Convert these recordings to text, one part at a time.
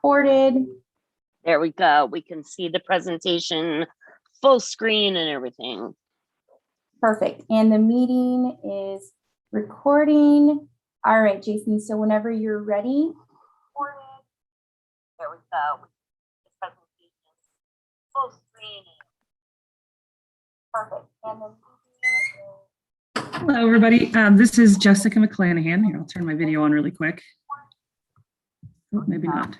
recorded. There we go. We can see the presentation full screen and everything. Perfect. And the meeting is recording. All right, Jason. So whenever you're ready. There we go. The presentation full screen. Perfect. And the Hello, everybody. This is Jessica McClanahan. Here, I'll turn my video on really quick. Oh, maybe not.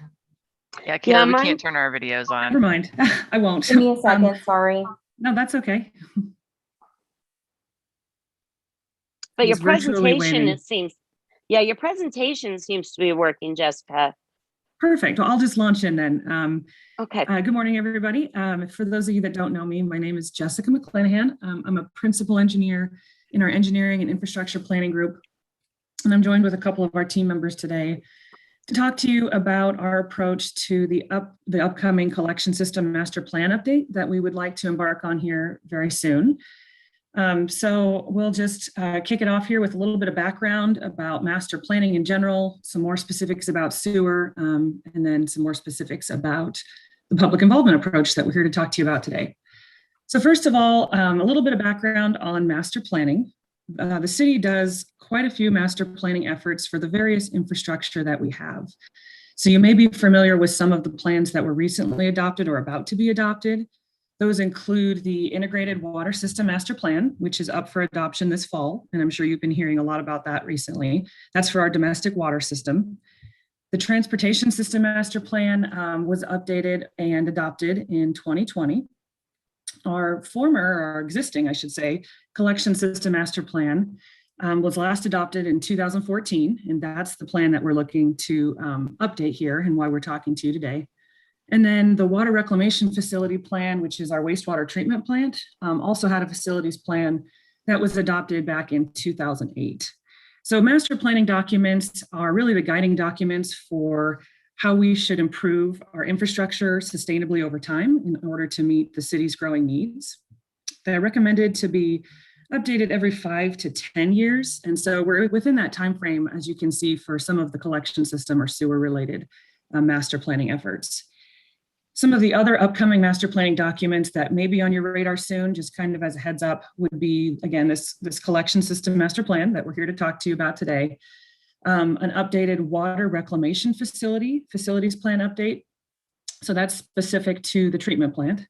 Yeah, Kayla, we can't turn our videos on. Never mind. I won't. Give me a second. Sorry. No, that's okay. But your He's virtually presentation, waving. your presentation seems to be working, Jessica. Perfect. Well, I'll just launch in then. Okay. Good morning, everybody. For those of you that don't know me, my name is Jessica McClanahan. I'm a principal engineer in our engineering and infrastructure planning group. And I'm joined with a couple of our team members today to talk to you about our approach to the upcoming collection system master plan update that we would like to embark on here very soon. So we'll just kick it off here with a little bit of background about master planning in general, some more specifics about sewer, and then some more specifics about the public involvement approach that we're here to talk to you about today. So first of all, a little bit of background on master planning. The city does quite a few master planning efforts for the various infrastructure that we have. So you may be familiar with some of the plans that were recently adopted or about to be adopted. Those include the Integrated Water System Master Plan, which is up for adoption this fall. And I'm sure you've been hearing a lot about that recently. That's for our domestic water system. The Transportation System Master Plan was updated and adopted in 2020. Our existing, I should say, Collection System Master Plan was last adopted in 2014. And that's the plan that we're looking to update here and why we're talking to you today. And then the Water Reclamation Facility Plan, which is our wastewater treatment plant, also had a facilities plan that was adopted back in 2008. So master planning documents are really the guiding documents for how we should improve our infrastructure sustainably over time in order to meet the city's growing needs. They're recommended to be updated every 5 to 10 years. And so we're within that time frame, as you can see, for some of the collection system or sewer related master planning efforts. Some of the other upcoming master planning documents that may be on your radar soon, just kind of as a heads up, would be, again, this collection system master plan that we're here to talk to you about today. An updated water reclamation facilities plan update. So that's specific to the treatment plant.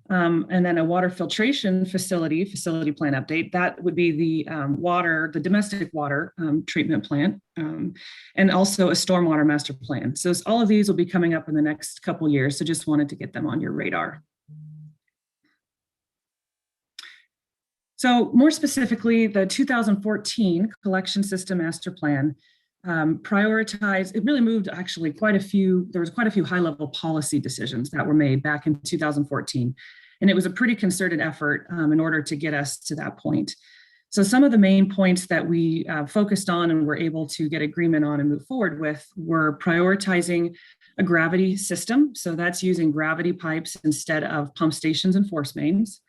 And then a water filtration facility plan update. That would be the domestic water treatment plant, and also a stormwater master plan. So all of these will be coming up in the next couple of years. So just wanted to get them on your radar. So more specifically, the 2014 Collection System Master Plan prioritized, it really moved actually there was quite a few high-level policy decisions that were made back in 2014. And it was a pretty concerted effort in order to get us to that point. So some of the main points that we focused on and were able to get agreement on and move forward with were prioritizing a gravity system. So that's using gravity pipes instead of pump stations and force mains.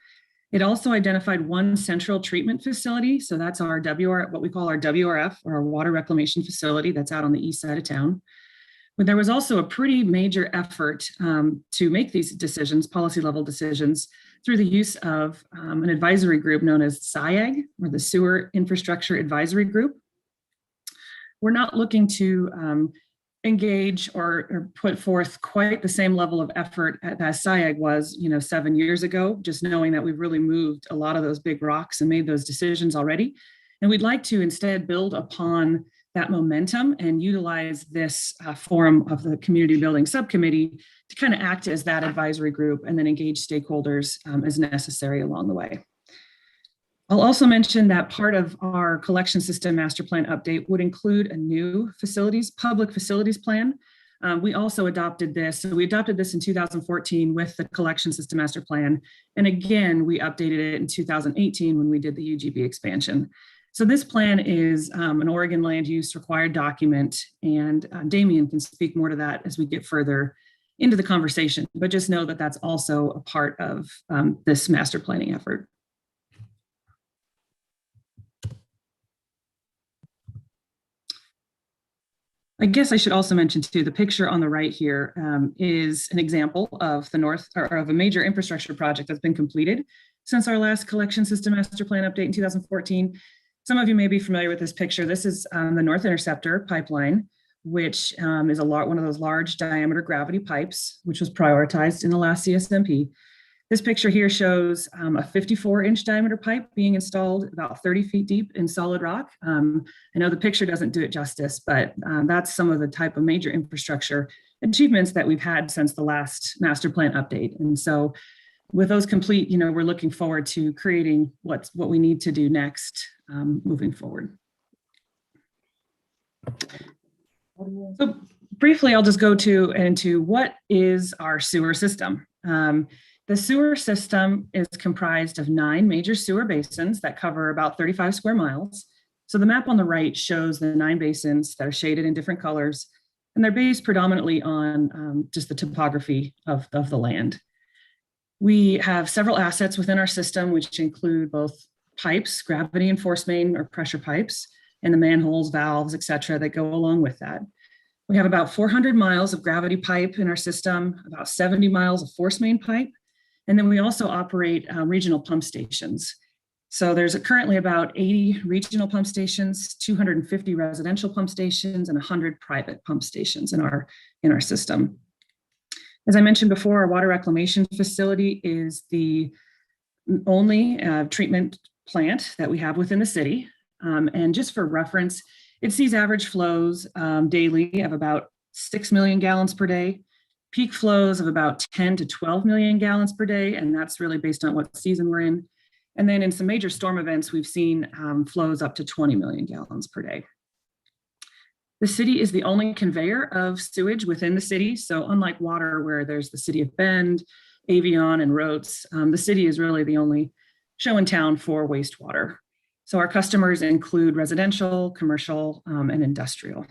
It also identified one central treatment facility. So that's our what we call our WRF, or our water reclamation facility, that's out on the east side of town. But there was also a pretty major effort to make these decisions, policy level decisions, through the use of an advisory group known as SIAG, or the Sewer Infrastructure Advisory Group. We're not looking to engage or put forth quite the same level of effort as SIAG was, 7 years ago, just knowing that we've really moved a lot of those big rocks and made those decisions already. And we'd like to instead build upon that momentum and utilize this forum of the Community Building Subcommittee to kind of act as that advisory group and then engage stakeholders as necessary along the way. I'll also mention that part of our collection system master plan update would include a new public facilities plan. We also adopted this. So we adopted this in 2014 with the collection system master plan. And again, we updated it in 2018 when we did the UGB expansion. So this plan is an Oregon land use required document, and Damien can speak more to that as we get further into the conversation, but just know that that's also a part of this master planning effort. I guess I should also mention too, the picture on the right here is an example of of a major infrastructure project that's been completed since our last collection system master plan update in 2014. Some of you may be familiar with this picture. This is the North Interceptor pipeline, which is one of those large diameter gravity pipes, which was prioritized in the last CSMP. This picture here shows a 54-inch diameter pipe being installed about 30 feet deep in solid rock. I know the picture doesn't do it justice, but that's some of the type of major infrastructure achievements that we've had since the last master plan update. And so with those complete, we're looking forward to creating what we need to do next moving forward. So briefly, I'll just go into what is our sewer system. The sewer system is comprised of 9 major sewer basins that cover about 35 square miles. So the map on the right shows the 9 basins that are shaded in different colors, and they're based predominantly on just the topography of the land. We have several assets within our system, which include both pipes, gravity and force main or pressure pipes, and the manholes, valves, et cetera, that go along with that. We have about 400 miles of gravity pipe in our system, about 70 miles of force main pipe. And then we also operate regional pump stations. So there's currently about 80 regional pump stations, 250 residential pump stations, and 100 private pump stations in our system. As I mentioned before, our water reclamation facility is the only treatment plant that we have within the city. And just for reference, it sees average flows daily of about 6 million gallons per day. Peak flows of about 10 to 12 million gallons per day, and that's really based on what season we're in. And then in some major storm events, we've seen flows up to 20 million gallons per day. The city is the only conveyor of sewage within the city. So unlike water, where there's the city of Bend, Avion, and Rotes, the city is really the only show in town for wastewater. So our customers include residential, commercial, and industrial.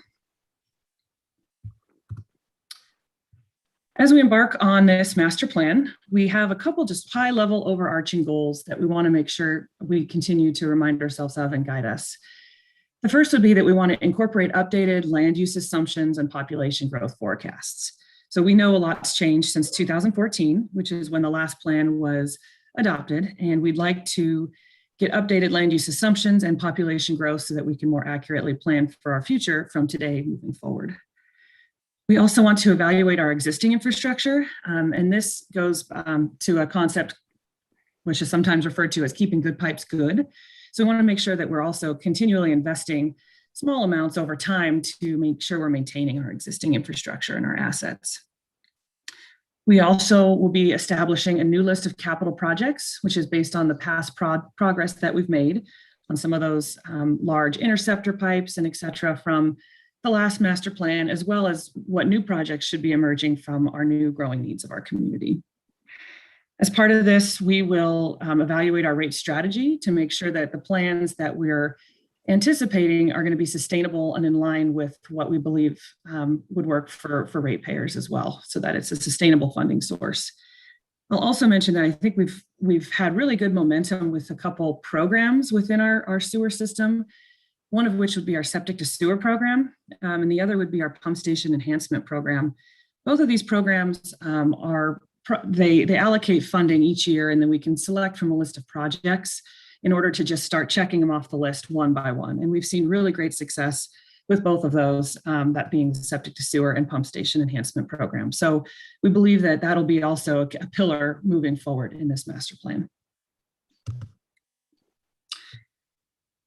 As we embark on this master plan, we have a couple just high-level overarching goals that we want to make sure we continue to remind ourselves of and guide us. The first would be that we want to incorporate updated land use assumptions and population growth forecasts. So we know a lot's changed since 2014, which is when the last plan was adopted, and we'd like to get updated land use assumptions and population growth so that we can more accurately plan for our future from today moving forward. We also want to evaluate our existing infrastructure, and this goes to a concept which is sometimes referred to as keeping good pipes good. So we want to make sure that we're also continually investing small amounts over time to make sure we're maintaining our existing infrastructure and our assets. We also will be establishing a new list of capital projects, which is based on the past progress that we've made on some of those large interceptor pipes and et cetera from the last master plan, as well as what new projects should be emerging from our new growing needs of our community. As part of this, we will evaluate our rate strategy to make sure that the plans that we're anticipating are going to be sustainable and in line with what we believe would work for ratepayers as well, so that it's a sustainable funding source. I'll also mention that I think we've had really good momentum with a couple programs within our sewer system, one of which would be our septic to sewer program, and the other would be our pump station enhancement program. Both of these programs they allocate funding each year, and then we can select from a list of projects in order to just start checking them off the list one by one. And we've seen really great success with both of those, that being septic to sewer and pump station enhancement program. So we believe that that'll be also a pillar moving forward in this master plan.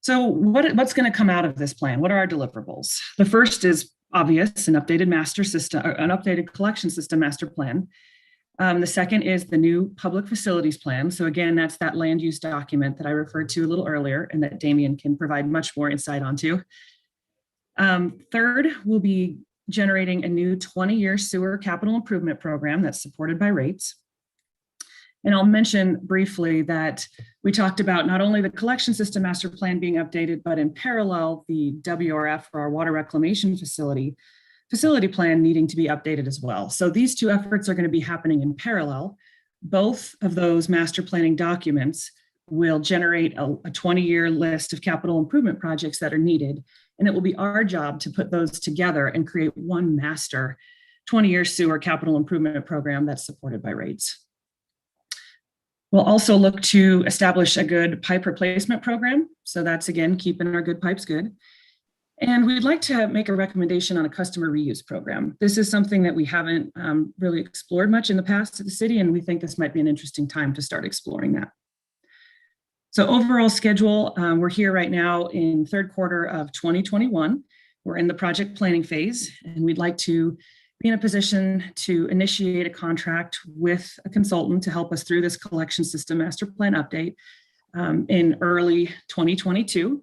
So what's going to come out of this plan? What are our deliverables? The first is obvious, an updated collection system master plan. The second is the new public facilities plan. So again, that's that land use document that I referred to a little earlier and that Damien can provide much more insight onto. Third, we'll be generating a new 20-year sewer capital improvement program that's supported by rates. And I'll mention briefly that we talked about not only the collection system master plan being updated, but in parallel, the WRF, or our water reclamation facility plan needing to be updated as well. So these two efforts are going to be happening in parallel. Both of those master planning documents will generate a 20-year list of capital improvement projects that are needed. And it will be our job to put those together and create one master 20-year sewer capital improvement program that's supported by rates. We'll also look to establish a good pipe replacement program. So that's, again, keeping our good pipes good. And we'd like to make a recommendation on a customer reuse program. This is something that we haven't really explored much in the past at the city, and we think this might be an interesting time to start exploring that. So overall schedule, we're here right now in third quarter of 2021. We're in the project planning phase, and we'd like to be in a position to initiate a contract with a consultant to help us through this collection system master plan update in early 2022.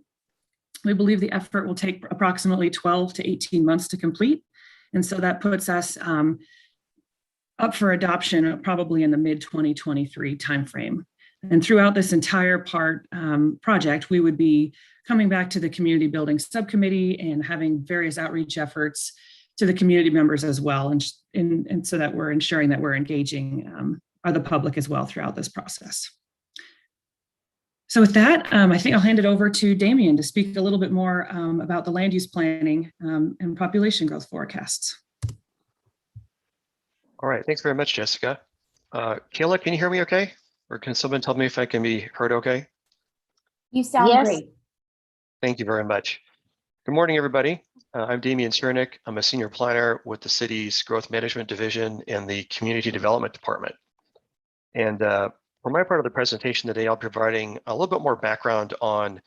We believe the effort will take approximately 12 to 18 months to complete. And so that puts us up for adoption probably in the mid-2023 timeframe. And throughout this entire project, we would be coming back to the community building subcommittee and having various outreach efforts to the community members as well. And so that we're ensuring that we're engaging the public as well throughout this process. So with that, I think I'll hand it over to Damien to speak a little bit more about the land use planning and population growth forecasts. All right, thanks very much, Jessica. Kayla, can you hear me okay? Or can someone tell me if I can be heard okay? You sound Yes. great. Thank you very much. Good morning, everybody. I'm Damien Cernick. I'm a senior planner with the city's Growth Management Division and the Community Development Department. And for my part of the presentation today, I'll be providing a little bit more background on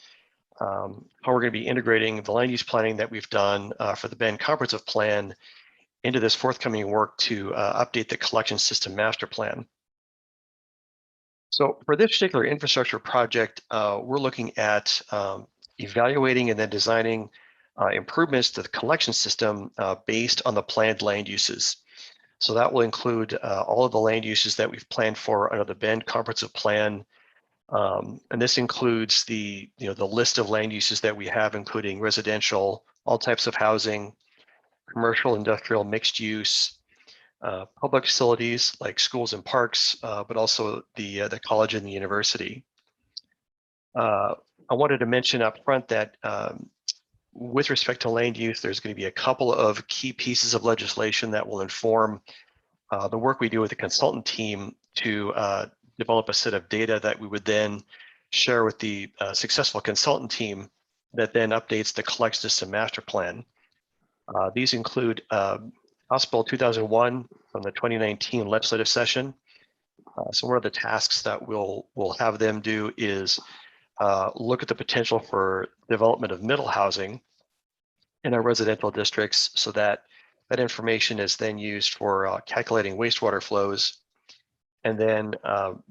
how we're going to be integrating the land use planning that we've done for the Bend Comprehensive Plan into this forthcoming work to update the collection system master plan. So for this particular infrastructure project, we're looking at evaluating and then designing improvements to the collection system based on the planned land uses. So that will include all of the land uses that we've planned for under the Bend Comprehensive Plan. And this includes the list of land uses that we have, including residential, all types of housing, commercial, industrial, mixed use, public facilities like schools and parks, but also the college and the university. I wanted to mention up front that with respect to land use, there's going to be a couple of key pieces of legislation that will inform the work we do with the consultant team to develop a set of data that we would then share with the successful consultant team that then updates the collection system master plan. These include House Bill 2001 from the 2019 legislative session. So one of the tasks that we'll have them do is look at the potential for development of middle housing in our residential districts, so that that information is then used for calculating wastewater flows. And then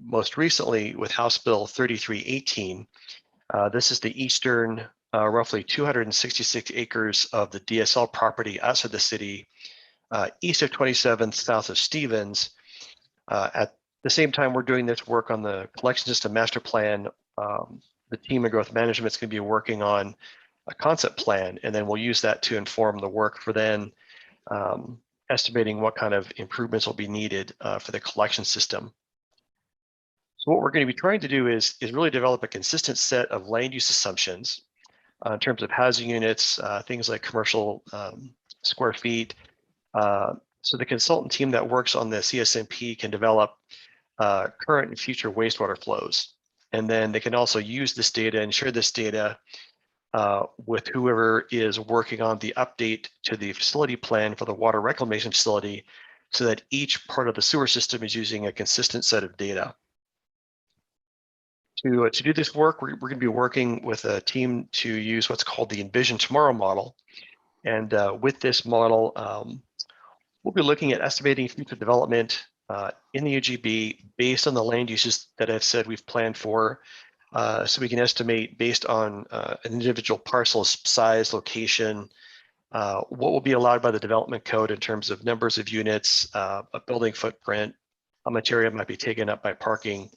most recently with House Bill 3318, this is the eastern roughly 266 acres of the DSL property outside the city, east of 27th, south of Stevens. At the same time we're doing this work on the collection system master plan, the team of growth management is going to be working on a concept plan, and then we'll use that to inform the work for then estimating what kind of improvements will be needed for the collection system. So what we're going to be trying to do is really develop a consistent set of land use assumptions in terms of housing units, things like commercial square feet. So the consultant team that works on the CSMP can develop current and future wastewater flows. And then they can also use this data and share this data with whoever is working on the update to the facility plan for the water reclamation facility, so that each part of the sewer system is using a consistent set of data. To do this work, we're going to be working with a team to use what's called the Envision Tomorrow model. And with this model, we'll be looking at estimating future development in the UGB based on the land uses that I've said we've planned for. So we can estimate based on an individual parcel's size, location, what will be allowed by the development code in terms of numbers of units, a building footprint, how much area might be taken up by parking.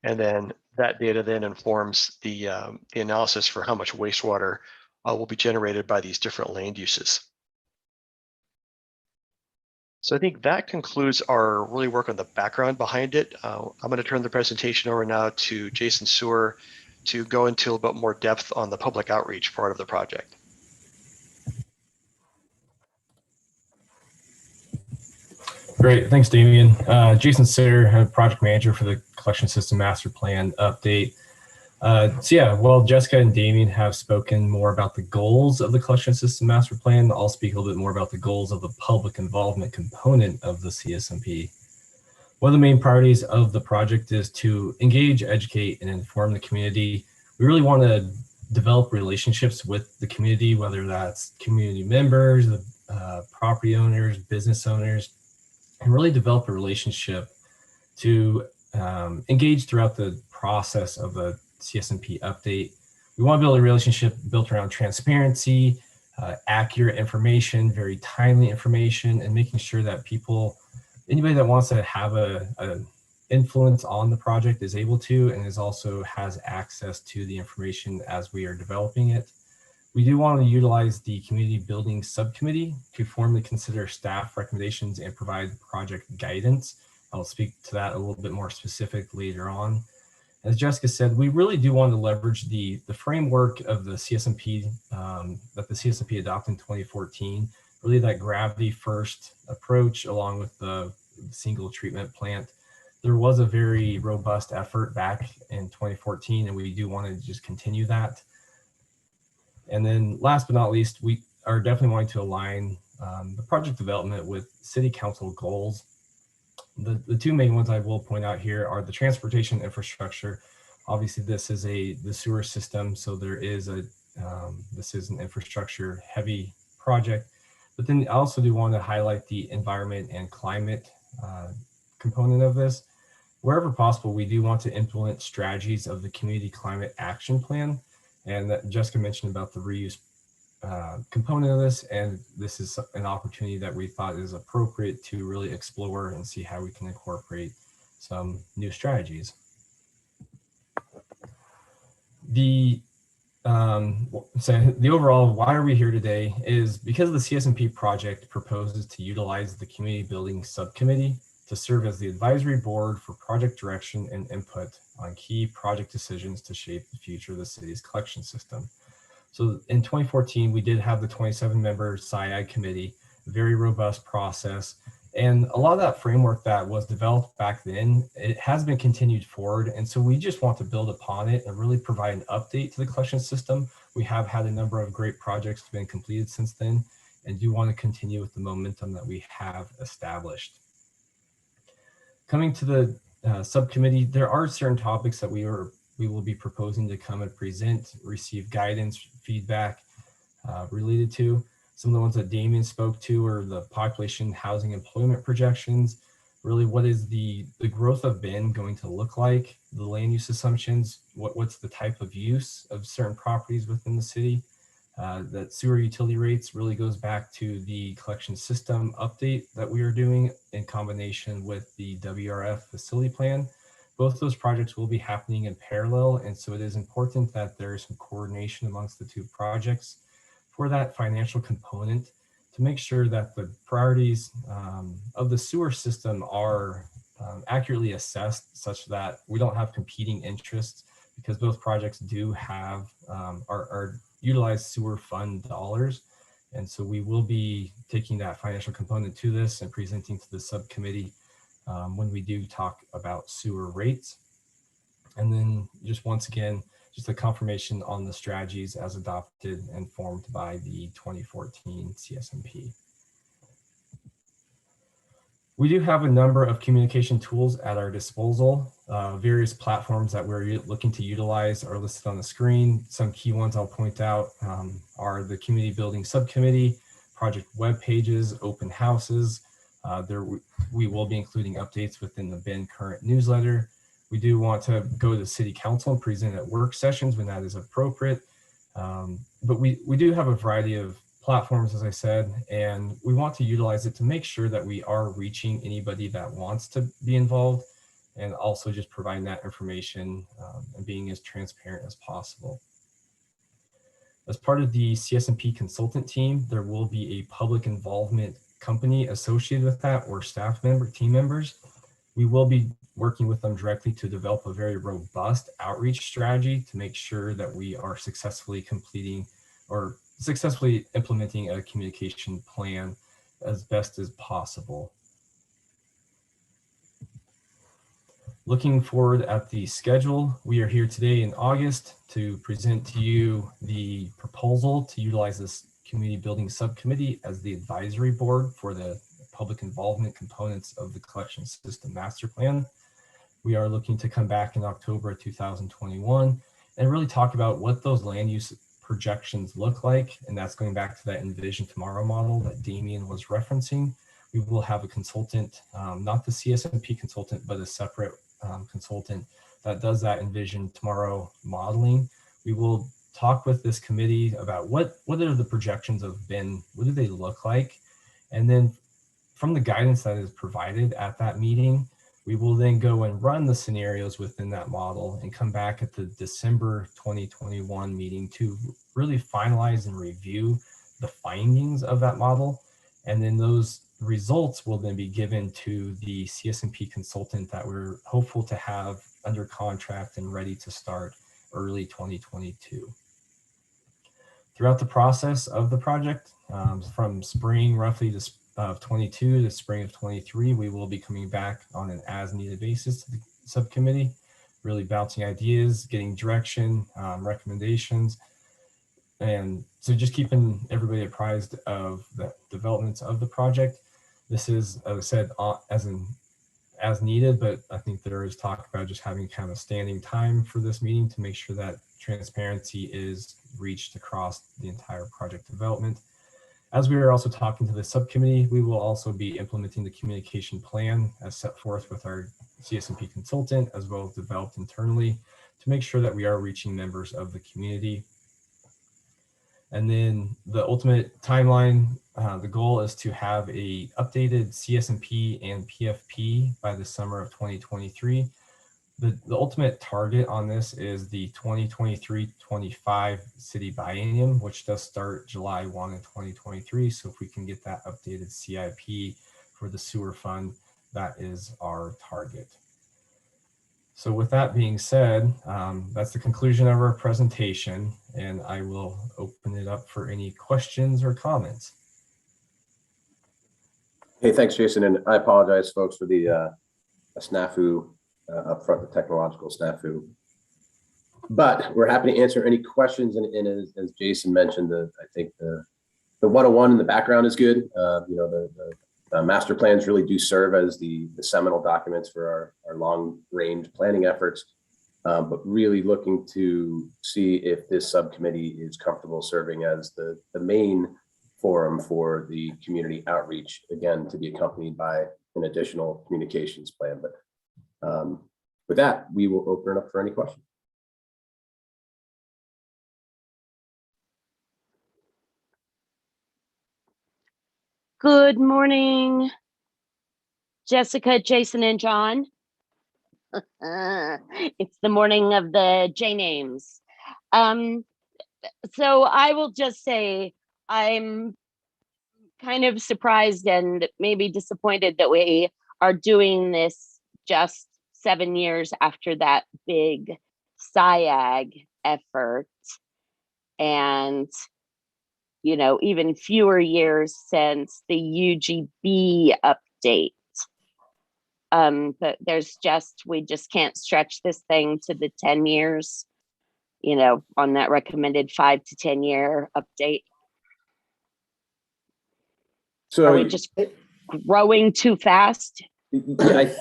And then that data then informs the analysis for how much wastewater will be generated by these different land uses. So I think that concludes our really work on the background behind it. I'm going to turn the presentation over now to Jason Sewer to go into a little bit more depth on the public outreach part of the project. Great, thanks, Damien. Jason Sitter, I'm project manager for the Collection System Master Plan update. So yeah, well, Jessica and Damien have spoken more about the goals of the Collection System Master Plan. I'll speak a little bit more about the goals of the public involvement component of the CSMP. One of the main priorities of the project is to engage, educate, and inform the community. We really want to develop relationships with the community, whether that's community members, property owners, business owners, and really develop a relationship to engage throughout the process of the CSMP update. We want to build a relationship built around transparency, accurate information, very timely information, and making sure that anybody that wants to have a influence on the project is able to, and also has access to the information as we are developing it. We do want to utilize the community building subcommittee to formally consider staff recommendations and provide project guidance. I'll speak to that a little bit more specific later on. As Jessica said, we really do want to leverage the framework of the CSMP that the CSMP adopted in 2014, really that gravity first approach along with the single treatment plant. There was a very robust effort back in 2014, and we do want to just continue that. And then last but not least, we are definitely wanting to align the project development with city council goals. The two main ones I will point out here are the transportation infrastructure. Obviously, this is the sewer system, so this is an infrastructure heavy project. But then I also do want to highlight the environment and climate component of this. Wherever possible, we do want to implement strategies of the Community Climate Action Plan, and that Jessica mentioned about the reuse component of this, and this is an opportunity that we thought is appropriate to really explore and see how we can incorporate some new strategies. The overall why are we here today is because the CSMP project proposes to utilize the community building subcommittee to serve as the advisory board for project direction and input on key project decisions to shape the future of the city's collection system. So in 2014, we did have the 27-member SIAG committee, a very robust process. And a lot of that framework that was developed back then, it has been continued forward. And so we just want to build upon it and really provide an update to the collection system. We have had a number of great projects been completed since then, and do want to continue with the momentum that we have established. Coming to the subcommittee, there are certain topics that we will be proposing to come and present, receive guidance, feedback related to. Some of the ones that Damien spoke to are the population, housing, employment projections. Really, what is the growth of BIN going to look like? The land use assumptions, what's the type of use of certain properties within the city? That sewer utility rates really goes back to the collection system update that we are doing in combination with the WRF facility plan. Both those projects will be happening in parallel, and so it is important that there is some coordination amongst the two projects for that financial component to make sure that the priorities of the sewer system are accurately assessed such that we don't have competing interests, because both projects do have are utilize sewer fund dollars. And so we will be taking that financial component to this and presenting to the subcommittee when we do talk about sewer rates. And then just once again, just a confirmation on the strategies as adopted and formed by the 2014 CSMP. We do have a number of communication tools at our disposal. Various platforms that we're looking to utilize are listed on the screen. Some key ones I'll point out are the Community Building Subcommittee, project web pages, open houses. We will be including updates within the BIN current newsletter. We do want to go to City Council and present at work sessions when that is appropriate. But we do have a variety of platforms, as I said, and we want to utilize it to make sure that we are reaching anybody that wants to be involved, and also just providing that information and being as transparent as possible. As part of the CSMP consultant team, there will be a public involvement company associated with that, or team members. We will be working with them directly to develop a very robust outreach strategy to make sure that we are successfully completing or successfully implementing a communication plan as best as possible. Looking forward at the schedule, we are here today in August to present to you the proposal to utilize this community building subcommittee as the advisory board for the public involvement components of the collection system master plan. We are looking to come back in October of 2021 and really talk about what those land use projections look like. And that's going back to that Envision Tomorrow model that Damien was referencing. We will have a consultant, not the CSMP consultant, but a separate consultant that does that Envision Tomorrow modeling. We will talk with this committee about what are the projections have been, what do they look like? And then from the guidance that is provided at that meeting, we will then go and run the scenarios within that model and come back at the December 2021 meeting to really finalize and review the findings of that model. And then those results will then be given to the CSMP consultant that we're hopeful to have under contract and ready to start early 2022. Throughout the process of the project, from spring roughly of 22 to spring of 23, we will be coming back on an as needed basis to the subcommittee, really bouncing ideas, getting direction, recommendations. And so just keeping everybody apprised of the developments of the project. This is, as I said, as needed, but I think there is talk about just having kind of standing time for this meeting to make sure that transparency is reached across the entire project development. As we are also talking to the subcommittee, we will also be implementing the communication plan as set forth with our CSMP consultant, as well as developed internally to make sure that we are reaching members of the community. And then the ultimate timeline, the goal is to have a updated CSMP and PFP by the summer of 2023. The ultimate target on this is the 2023-25 city biennium, which does start July 1 of 2023. So if we can get that updated CIP for the sewer fund, that is our target. So with that being said, that's the conclusion of our presentation, and I will open it up for any questions or comments. Hey, thanks, Jason. And I apologize, folks, for the snafu up front, the technological snafu. But we're happy to answer any questions. And as Jason mentioned, I think the 101 in the background is good. You know, the master plans really do serve as the seminal documents for our long range planning efforts, but really looking to see if this subcommittee is comfortable serving as the main forum for the community outreach, again, to be accompanied by an additional communications plan. But with that, we will open it up for any questions. Good morning, Jessica, Jason, and John. It's the morning of the J names. So I will just say I'm kind of surprised and maybe disappointed that we are doing this just 7 years after that big SIAG effort, and you know, even fewer years since the UGB update. But we just can't stretch this thing to the 10 years, you know, on that recommended 5 to 10 year update. So are we just growing too fast? Yeah,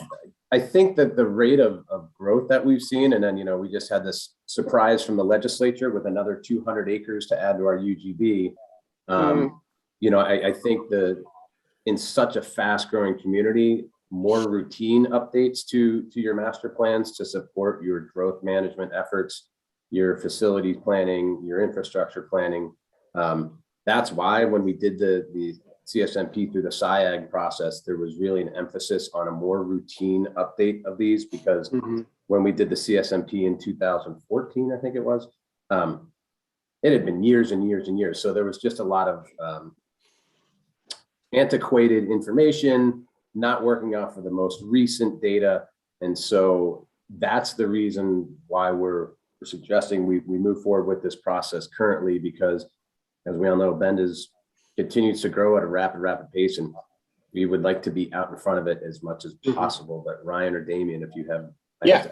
I think that the rate of growth that we've seen, and then, you know, we just had this surprise from the legislature with another 200 acres to add to our UGB. You know, I think that in such a fast growing community, more routine updates to your master plans to support your growth management efforts, your facilities planning, your infrastructure planning. That's why when we did the CSMP through the SIAG process, there was really an emphasis on a more routine update of these, because when we did the CSMP in 2014, I think it was, it had been years and years and years. So there was just a lot of antiquated information, not working off of the most recent data. And so that's the reason why we're suggesting we move forward with this process currently, because as we all know, Bend continues to grow at a rapid pace, and we would like to be out in front of it as much as possible. But Ryan or Damien, if you have Yeah,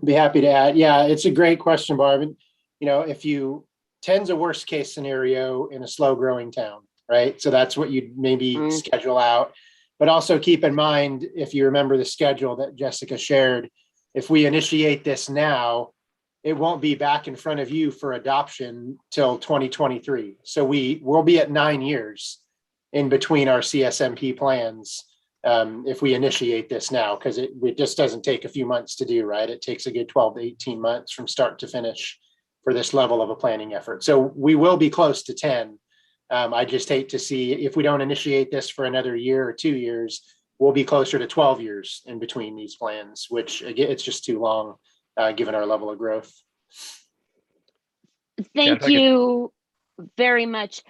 be happy to add. Yeah, it's a great question, Barb. And, if you 10's a worst case scenario in a slow growing town, right? So that's what you'd maybe schedule out. But also keep in mind, if you remember the schedule that Jessica shared, if we initiate this now, it won't be back in front of you for adoption till 2023. So we'll be at 9 years in between our CSMP plans if we initiate this now, because it just doesn't take a few months to do, right? It takes a good 12 to 18 months from start to finish for this level of a planning effort. So we will be close to 10. I just hate to see if we don't initiate this for another year or 2 years, we'll be closer to 12 years in between these plans, which again, it's just too long given our level of growth. Thank you very much.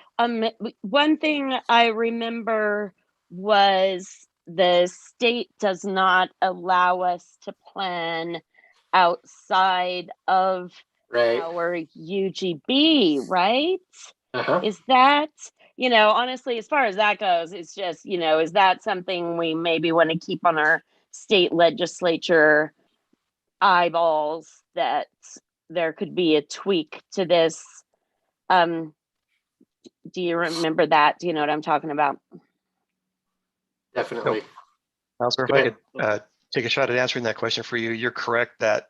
One thing I remember was the state does not allow us to plan outside of our UGB, right? Is that, honestly, as far as that goes, it's just, is that something we maybe want to keep on our state legislature eyeballs, that there could be a tweak to this? Do you remember that? Do you know what I'm talking about? Definitely. Counselor, if I could take a shot at answering that question for you. You're correct that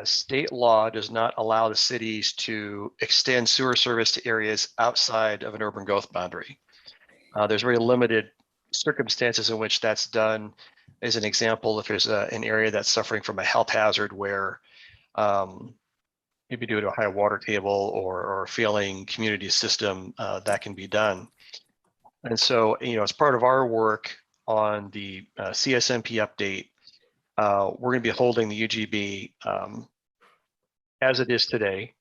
state law does not allow the cities to extend sewer service to areas outside of an urban growth boundary. There's very limited circumstances in which that's done. As an example, if there's an area that's suffering from a health hazard where maybe due to a high water table or a failing community system, that can be done. And so, as part of our work on the CSMP update, we're going to be holding the UGB as it is today,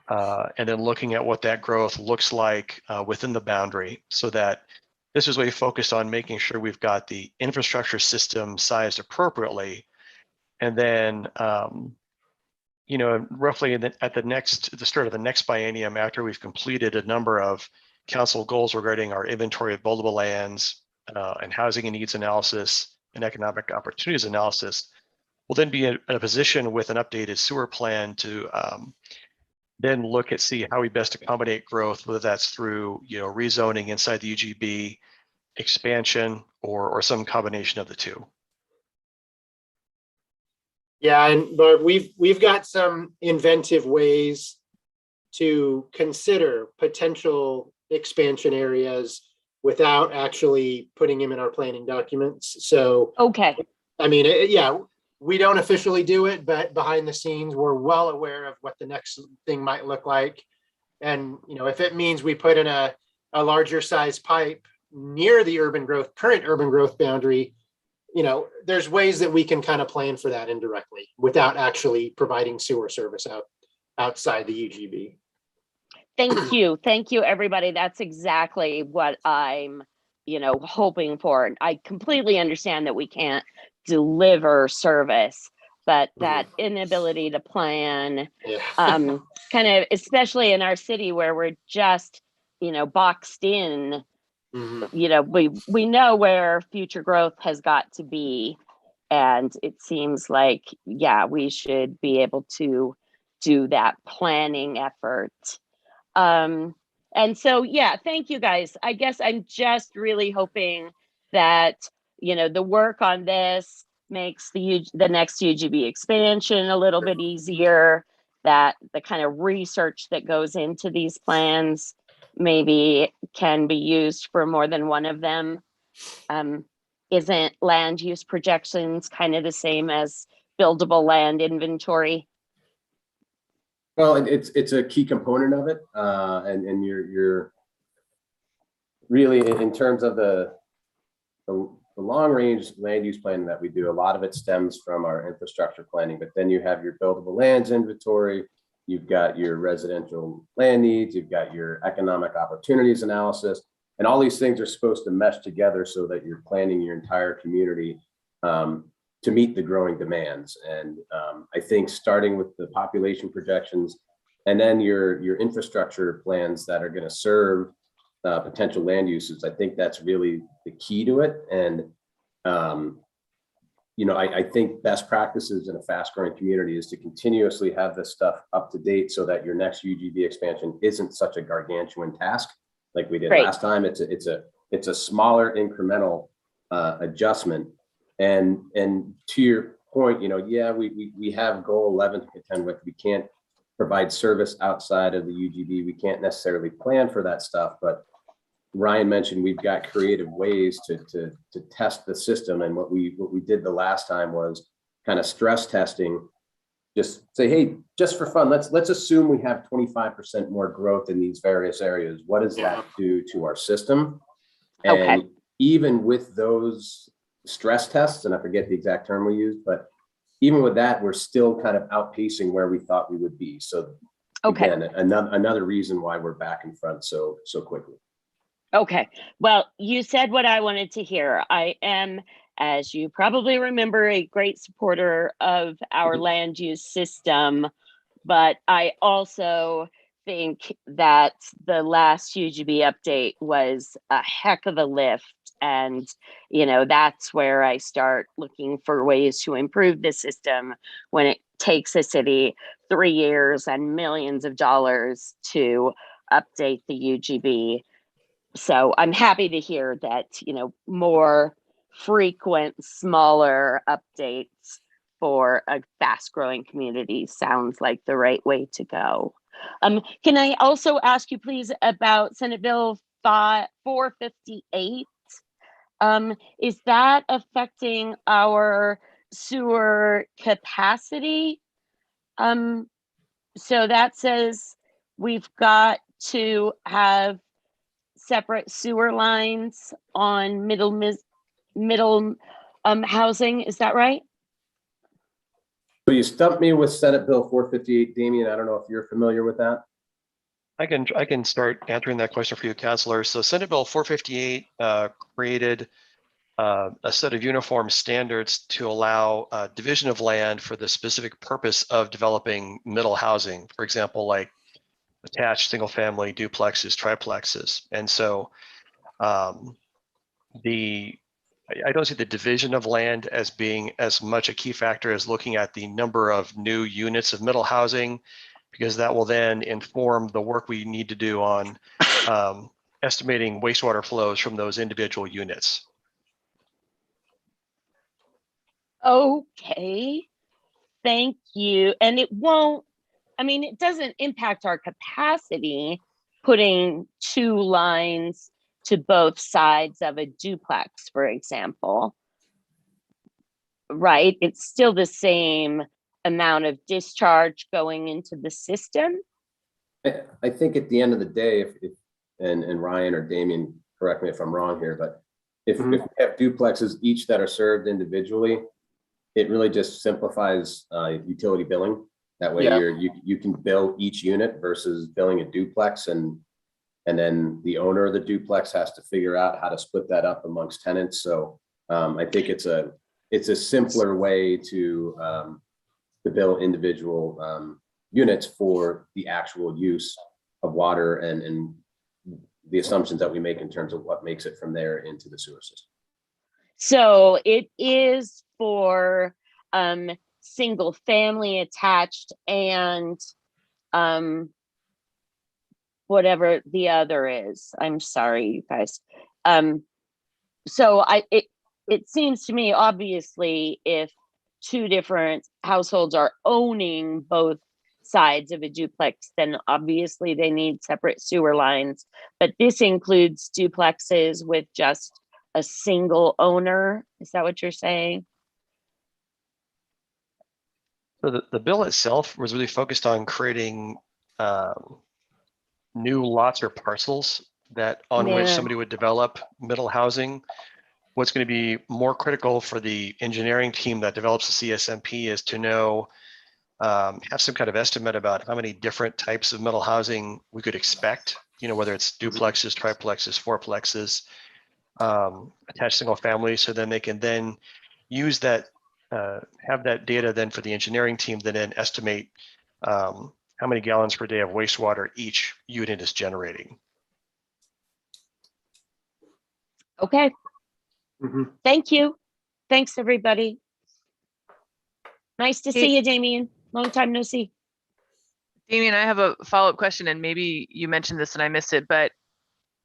and then looking at what that growth looks like within the boundary, so that this is really focused on making sure we've got the infrastructure system sized appropriately. And then, roughly at the start of the next biennium, after we've completed a number of council goals regarding our inventory of buildable lands and housing and needs analysis and economic opportunities analysis, we'll then be in a position with an updated sewer plan to then see how we best accommodate growth, whether that's through rezoning inside the UGB, expansion, or some combination of the two. Yeah, but we've got some inventive ways to consider potential expansion areas without actually putting them in our planning documents. So, okay. I mean, we don't officially do it, but behind the scenes, we're well aware of what the next thing might look like. And, if it means we put in a larger size pipe near the current urban growth boundary, there's ways that we can kind of plan for that indirectly without actually providing sewer service outside the UGB. Thank you. Thank you, everybody. That's exactly what I'm, hoping for. I completely understand that we can't deliver service, but that inability to plan, kind of, especially in our city where we're just, boxed in, we know where future growth has got to be. And it seems like, we should be able to do that planning effort. And so, thank you guys. I guess I'm just really hoping that, the work on this makes the next UGB expansion a little bit easier, that the kind of research that goes into these plans maybe can be used for more than one of them. Isn't land use projections kind of the same as buildable land inventory? Well, it's a key component of it, and you're really, in terms of the long range land use planning that we do, a lot of it stems from our infrastructure planning. But then you have your buildable lands inventory, you've got your residential land needs, you've got your economic opportunities analysis, and all these things are supposed to mesh together so that you're planning your entire community to meet the growing demands. And I think starting with the population projections and then your infrastructure plans that are going to serve potential land uses, I think that's really the key to it. And I think best practices in a fast growing community is to continuously have this stuff up to date so that your next UGB expansion isn't such a gargantuan task like we did last time. It's a smaller incremental adjustment. And to your point, yeah, we have goal 11 to contend with. We can't provide service outside of the UGB. We can't necessarily plan for that stuff, but Ryan mentioned we've got creative ways to test the system. And what we did the last time was kind of stress testing. Just say, hey, just for fun, let's assume we have 25% more growth in these various areas. What does that do to our system? And even with those stress tests, and I forget the exact term we used, but even with that, we're still kind of outpacing where we thought we would be. So again, another reason why we're back in front so quickly. Okay, well, you said what I wanted to hear. I am, as you probably remember, a great supporter of our land use system, but I also think that the last UGB update was a heck of a lift. And, that's where I start looking for ways to improve the system when it takes a city 3 years and millions of dollars to update the UGB. So I'm happy to hear that, more frequent, smaller updates for a fast growing community sounds like the right way to go. Can I also ask you please about Senate Bill 458? Is that affecting our sewer capacity? So that says we've got to have separate sewer lines on middle housing. Is that right? So you stumped me with Senate Bill 458, Damien. I don't know if you're familiar with that. I can start answering that question for you, Councilor. So Senate Bill 458 created a set of uniform standards to allow division of land for the specific purpose of developing middle housing. For example, like attached single family duplexes, triplexes. And so I don't see the division of land as being as much a key factor as looking at the number of new units of middle housing, because that will then inform the work we need to do on estimating wastewater flows from those individual units. Okay, thank you. And it doesn't impact our capacity putting 2 lines to both sides of a duplex, for example, right? It's still the same amount of discharge going into the system. I think at the end of the day, and Ryan or Damien, correct me if I'm wrong here, but if we have duplexes each that are served individually, it really just simplifies utility billing. That way you can bill each unit versus billing a duplex, and then the owner of the duplex has to figure out how to split that up amongst tenants. So I think it's a simpler way to bill individual units for the actual use of water and the assumptions that we make in terms of what makes it from there into the sewer system. So it is for single family attached and whatever the other is. I'm sorry, you guys. So it seems to me, obviously, if 2 different households are owning both sides of a duplex, then obviously they need separate sewer lines. But this includes duplexes with just a single owner. Is that what you're saying? So the bill itself was really focused on creating new lots or parcels on which somebody would develop middle housing. What's going to be more critical for the engineering team that develops the CSMP is to know, have some kind of estimate about how many different types of middle housing we could expect, whether it's duplexes, triplexes, fourplexes, attached single family. So then they can then use that, have that data then for the engineering team to then estimate how many gallons per day of wastewater each unit is generating. Okay. Thank you. Thanks, everybody. Nice to Hey. see you, Damien. Long time no see. Damien, I have a follow-up question, and maybe you mentioned this and I missed it, but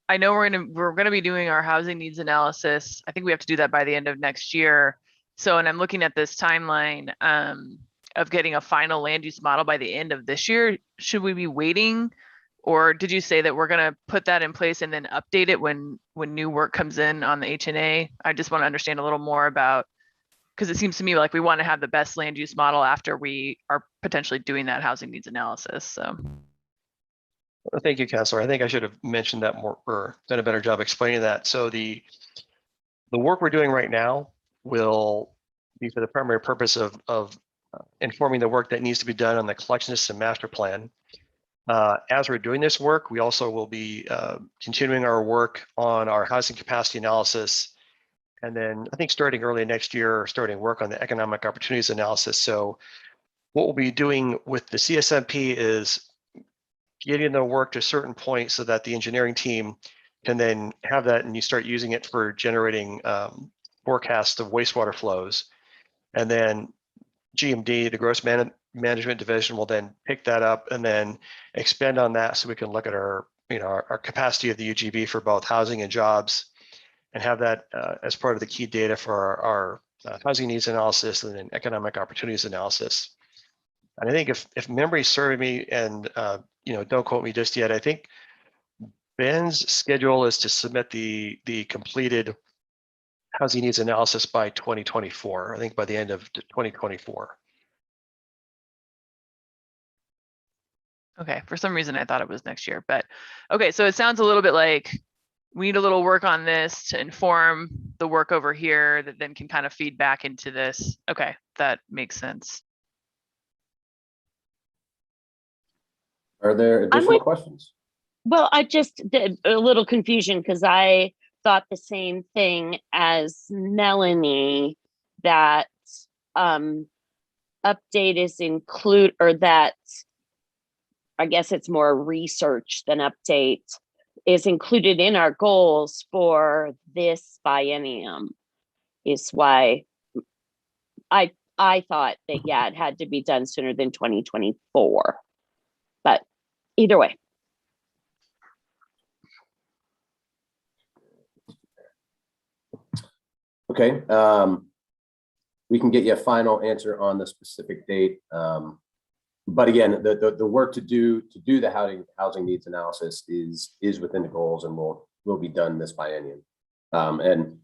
I know we're gonna be doing our housing needs analysis. I think we have to do that by the end of next year. So, and I'm looking at this timeline of getting a final land use model by the end of this year. Should we be waiting, or did you say that we're gonna put that in place and then update it when new work comes in on the HNA? I just want to understand a little more about, because it seems to me like we want to have the best land use model after we are potentially doing that housing needs analysis. So. Well, thank you, Counselor. I think I should have mentioned that more or done a better job explaining that. So the work we're doing right now will be for the primary purpose of informing the work that needs to be done on the collection system master plan. As we're doing this work, we also will be continuing our work on our housing capacity analysis. And then I think starting early next year, starting work on the economic opportunities analysis. So what we'll be doing with the CSMP is getting the work to a certain point so that the engineering team can then have that and you start using it for generating forecasts of wastewater flows. And then GMD, the gross management division, will then pick that up and then expand on that so we can look at our capacity of the UGB for both housing and jobs and have that as part of the key data for our housing needs analysis and then economic opportunities analysis. And I think if memory serves me, and don't quote me just yet, I think Ben's schedule is to submit the completed housing needs analysis by 2024. I think by the end of 2024. Okay, for some reason I thought it was next year, but okay, so it sounds a little bit like we need a little work on this to inform the work over here that then can kind of feed back into this. Okay, that makes sense. Are there additional questions? Well, I just did a little confusion because I thought the same thing as Melanie, that update is include, or that I guess it's more research than update is included in our goals for this biennium, is why I thought that, yeah, it had to be done sooner than 2024, but either way. Okay, we can get you a final answer on the specific date. But again, the work to do the housing needs analysis is within the goals and will be done this biennium. And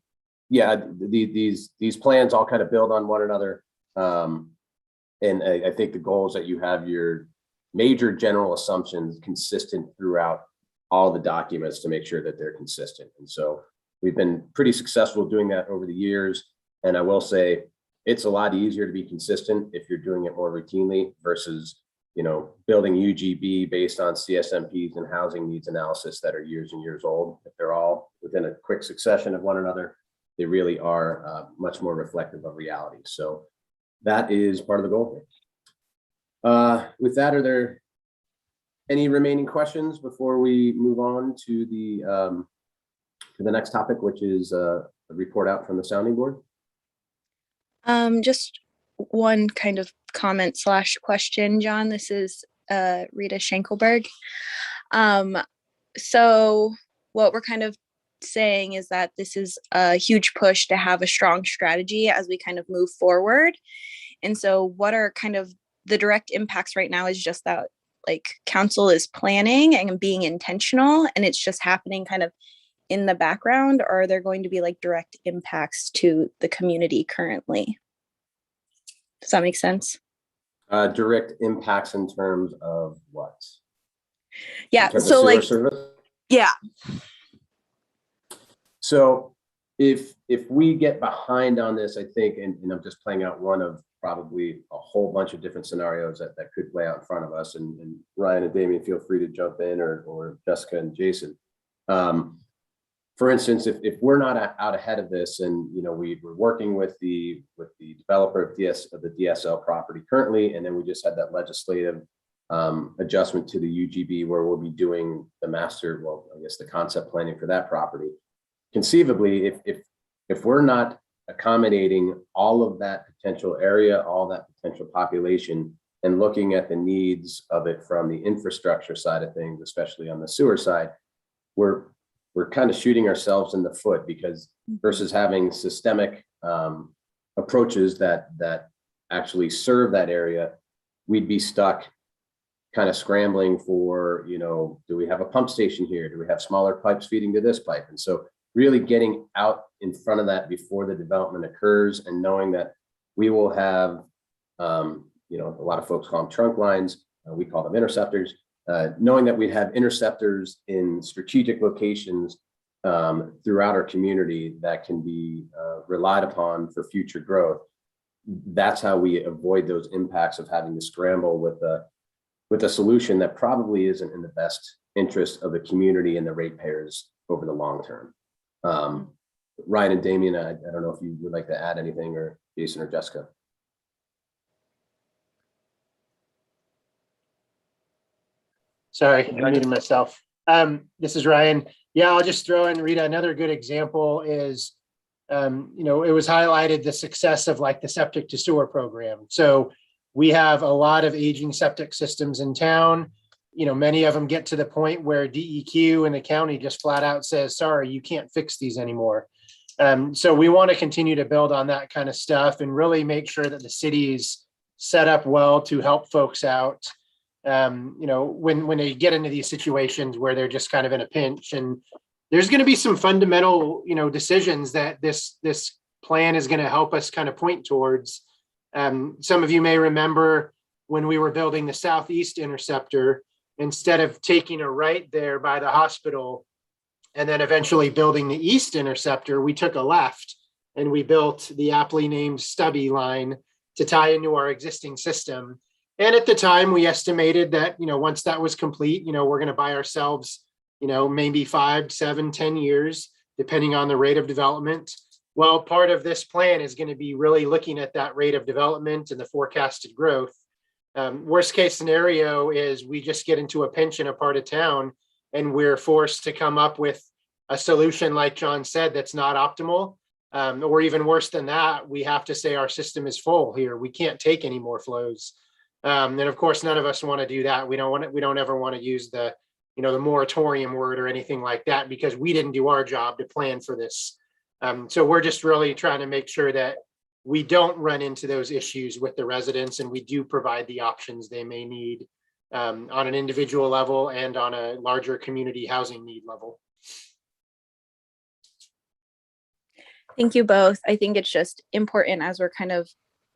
yeah, these plans all kind of build on one another. And I think the goals that you have your major general assumptions consistent throughout all the documents to make sure that they're consistent. And so we've been pretty successful doing that over the years. And I will say it's a lot easier to be consistent if you're doing it more routinely versus, building UGB based on CSMPs and housing needs analysis that are years and years old. If they're all within a quick succession of one another, they really are much more reflective of reality. So that is part of the goal here. With that, are there any remaining questions before we move on to the next topic, which is a report out from the sounding board? Just one kind of comment / question, John. This is Rita Schenkelberg. So what we're kind of saying is that this is a huge push to have a strong strategy as we kind of move forward. And so what are kind of the direct impacts right now is just that, like, council is planning and being intentional, and it's just happening kind of in the background, or are there going to be like direct impacts to the community currently? Does that make sense? Direct impacts in terms of what? Yeah, so like, service? Yeah. So if we get behind on this, I think, and I'm just playing out one of probably a whole bunch of different scenarios that could play out in front of us, and Ryan and Damien, feel free to jump in, or Jessica and Jason. For instance, if we're not out ahead of this, and we're working with the developer of the DSL property currently, and then we just had that legislative adjustment to the UGB where we'll be doing the master, well, I guess the concept planning for that property. Conceivably, if we're not accommodating all of that potential area, all that potential population, and looking at the needs of it from the infrastructure side of things, especially on the sewer side, we're kind of shooting ourselves in the foot, because versus having systemic approaches that actually serve that area, we'd be stuck kind of scrambling for, do we have a pump station here? Do we have smaller pipes feeding to this pipe? And so really getting out in front of that before the development occurs, and knowing that we will have, a lot of folks call them trunk lines, we call them interceptors, knowing that we have interceptors in strategic locations throughout our community that can be relied upon for future growth. That's how we avoid those impacts of having to scramble with a solution that probably isn't in the best interest of the community and the ratepayers over the long term. Ryan and Damien, I don't know if you would like to add anything, or Jason or Jessica. Sorry, I muted myself. This is Ryan. Yeah, I'll just throw in, Rita, another good example is, it was highlighted the success of like the septic to sewer program. So we have a lot of aging septic systems in town. Many of them get to the point where DEQ and the county just flat out says, sorry, you can't fix these anymore. So we want to continue to build on that kind of stuff and really make sure that the city is set up well to help folks out. When they get into these situations where they're just kind of in a pinch, and there's going to be some fundamental, decisions that this plan is going to help us kind of point towards. Some of you may remember when we were building the Southeast Interceptor, instead of taking a right there by the hospital and then eventually building the East Interceptor, we took a left and we built the aptly named Stubby line to tie into our existing system. And at the time, we estimated that, once that was complete, we're going to buy ourselves, maybe 5, 7, 10 years, depending on the rate of development. Well, part of this plan is going to be really looking at that rate of development and the forecasted growth. Worst case scenario is we just get into a pinch in a part of town and we're forced to come up with a solution, like John said, that's not optimal. Or even worse than that, we have to say our system is full here. We can't take any more flows. And of course, none of us want to do that. We don't ever want to use the moratorium word or anything like that, because we didn't do our job to plan for this. So we're just really trying to make sure that we don't run into those issues with the residents, and we do provide the options they may need on an individual level and on a larger community housing need level. Thank you both. I think it's just important, as we're kind of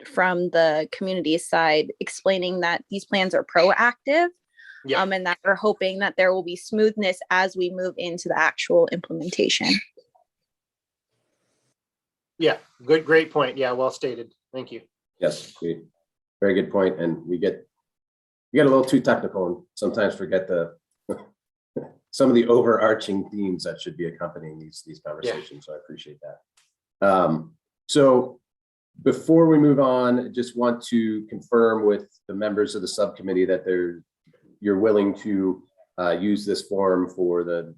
from the community side, explaining that these plans are proactive, and that we're hoping that there will be smoothness as we move into the actual implementation. Yeah, great point. Yeah, well stated. Thank you. Yes, very good point. And we get a little too technical and sometimes forget some of the overarching themes that should be accompanying these conversations. Yeah. So I appreciate that. So before we move on, I just want to confirm with the members of the subcommittee that you're willing to use this forum for the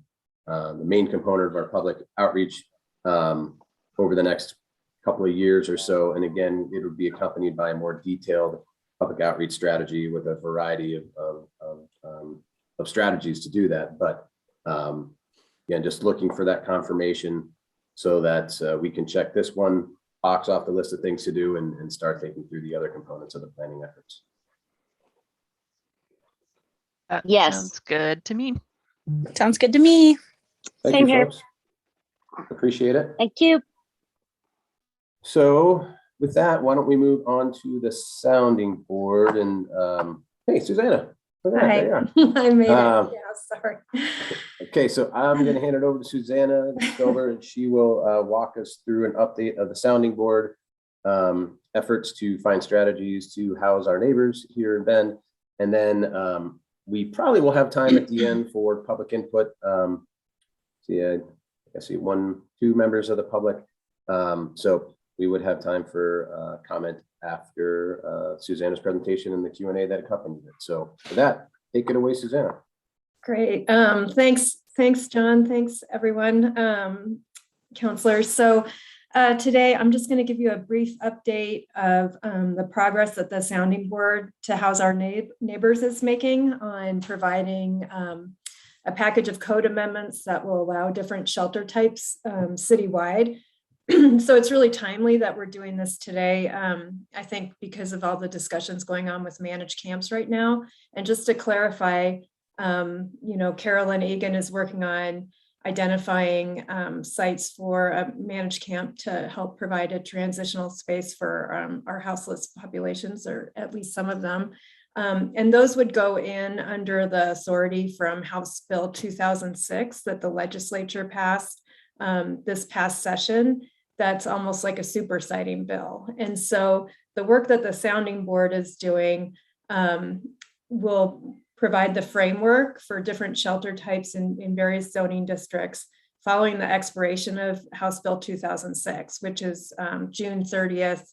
main component of our public outreach over the next couple of years or so. And again, it would be accompanied by a more detailed public outreach strategy with a variety of strategies to do that. But again, just looking for that confirmation so that we can check this one box off the list of things to do and start thinking through the other components of the planning efforts. Yes. Sounds good to me. Sounds good to me. Thank Same you, here. folks. Appreciate it. Thank you. So with that, why don't we move on to the sounding board? And hey, Susanna. Hi. I made it. Yeah, sorry. Okay, so I'm going to hand it over to Susanna Silver, and she will walk us through an update of the sounding board efforts to find strategies to house our neighbors here in Bend. And then we probably will have time at the end for public input. I see 1, 2 members of the public. So we would have time for comment after Susanna's presentation and the Q&A that accompanied it. So for that, take it away, Susanna. Great. Thanks, John. Thanks, everyone, counselors. So Today, I'm just going to give you a brief update of the progress that the sounding board to house our neighbors is making on providing a package of code amendments that will allow different shelter types citywide. So it's really timely that we're doing this today. I think because of all the discussions going on with managed camps right now. And just to clarify, Carolyn Egan is working on identifying sites for a managed camp to help provide a transitional space for our houseless populations, or at least some of them. And those would go in under the authority from House Bill 2006 that the legislature passed this past session. That's almost like a super siting bill. And so the work that the sounding board is doing will provide the framework for different shelter types in various zoning districts following the expiration of House Bill 2006, which is June 30th,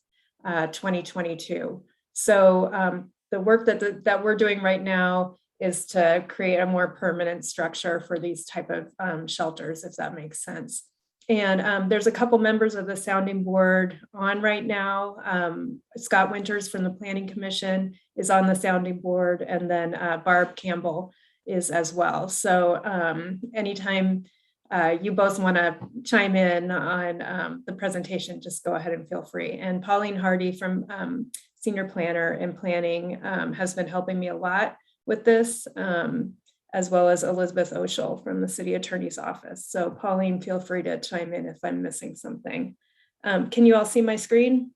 2022. So the work that we're doing right now is to create a more permanent structure for these type of shelters, if that makes sense. And there's a couple members of the sounding board on right now. Scott Winters from the Planning Commission is on the sounding board, and then Barb Campbell is as well. So anytime you both want to chime in on the presentation, just go ahead and feel free. And Pauline Hardy from Senior Planner and Planning has been helping me a lot with this, as well as Elizabeth Oshel from the City Attorney's Office. So Pauline, feel free to chime in if I'm missing something. Can you all see my screen?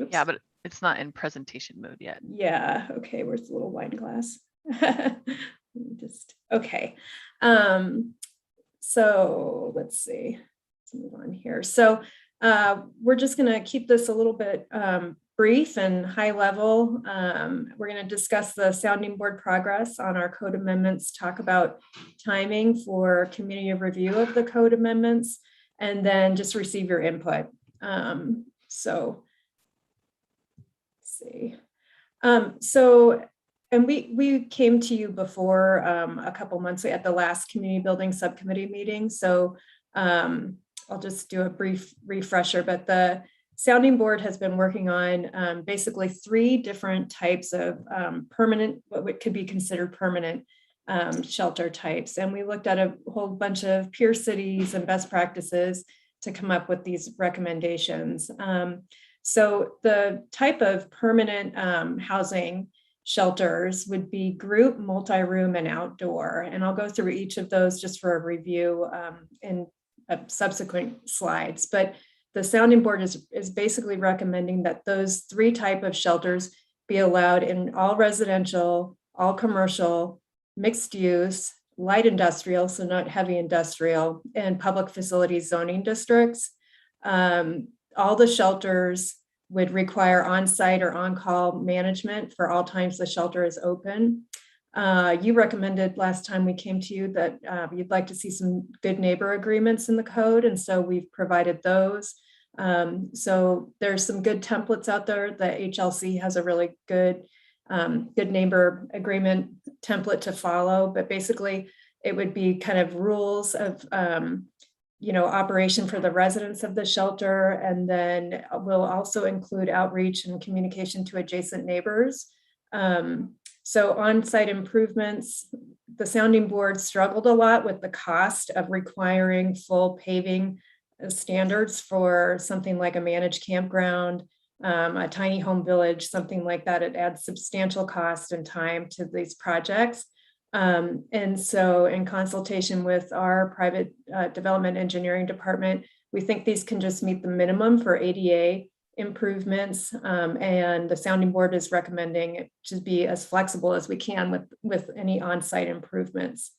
Oops. Yeah, but it's not in presentation mode yet. Yeah, okay, where's the little wine glass? Okay. So let's see, let's move on here. So we're just gonna keep this a little bit brief and high level. We're going to discuss the sounding board progress on our code amendments, talk about timing for community review of the code amendments, and then just receive your input. So let's see. And we came to you before a couple months at the last community building subcommittee meeting. So I'll just do a brief refresher, but the sounding board has been working on basically 3 different types of permanent, what could be considered permanent shelter types. And we looked at a whole bunch of peer cities and best practices to come up with these recommendations. So the type of permanent housing shelters would be group, multi-room, and outdoor. And I'll go through each of those just for a review in subsequent slides. But the sounding board is basically recommending that those 3 types of shelters be allowed in all residential, all commercial, mixed use, light industrial, so not heavy industrial, and public facilities zoning districts. All the shelters would require on-site or on-call management for all times the shelter is open. You recommended last time we came to you that you'd like to see some good neighbor agreements in the code, and so we've provided those. So there's some good templates out there. The HLC has a really good neighbor agreement template to follow, but basically it would be kind of rules of operation for the residents of the shelter, and then we'll also include outreach and communication to adjacent neighbors. So on-site improvements, the sounding board struggled a lot with the cost of requiring full paving standards for something like a managed campground, a tiny home village, something like that. It adds substantial cost and time to these projects. And so in consultation with our private development engineering department, we think these can just meet the minimum for ADA improvements, and the sounding board is recommending it to be as flexible as we can with any on-site improvements.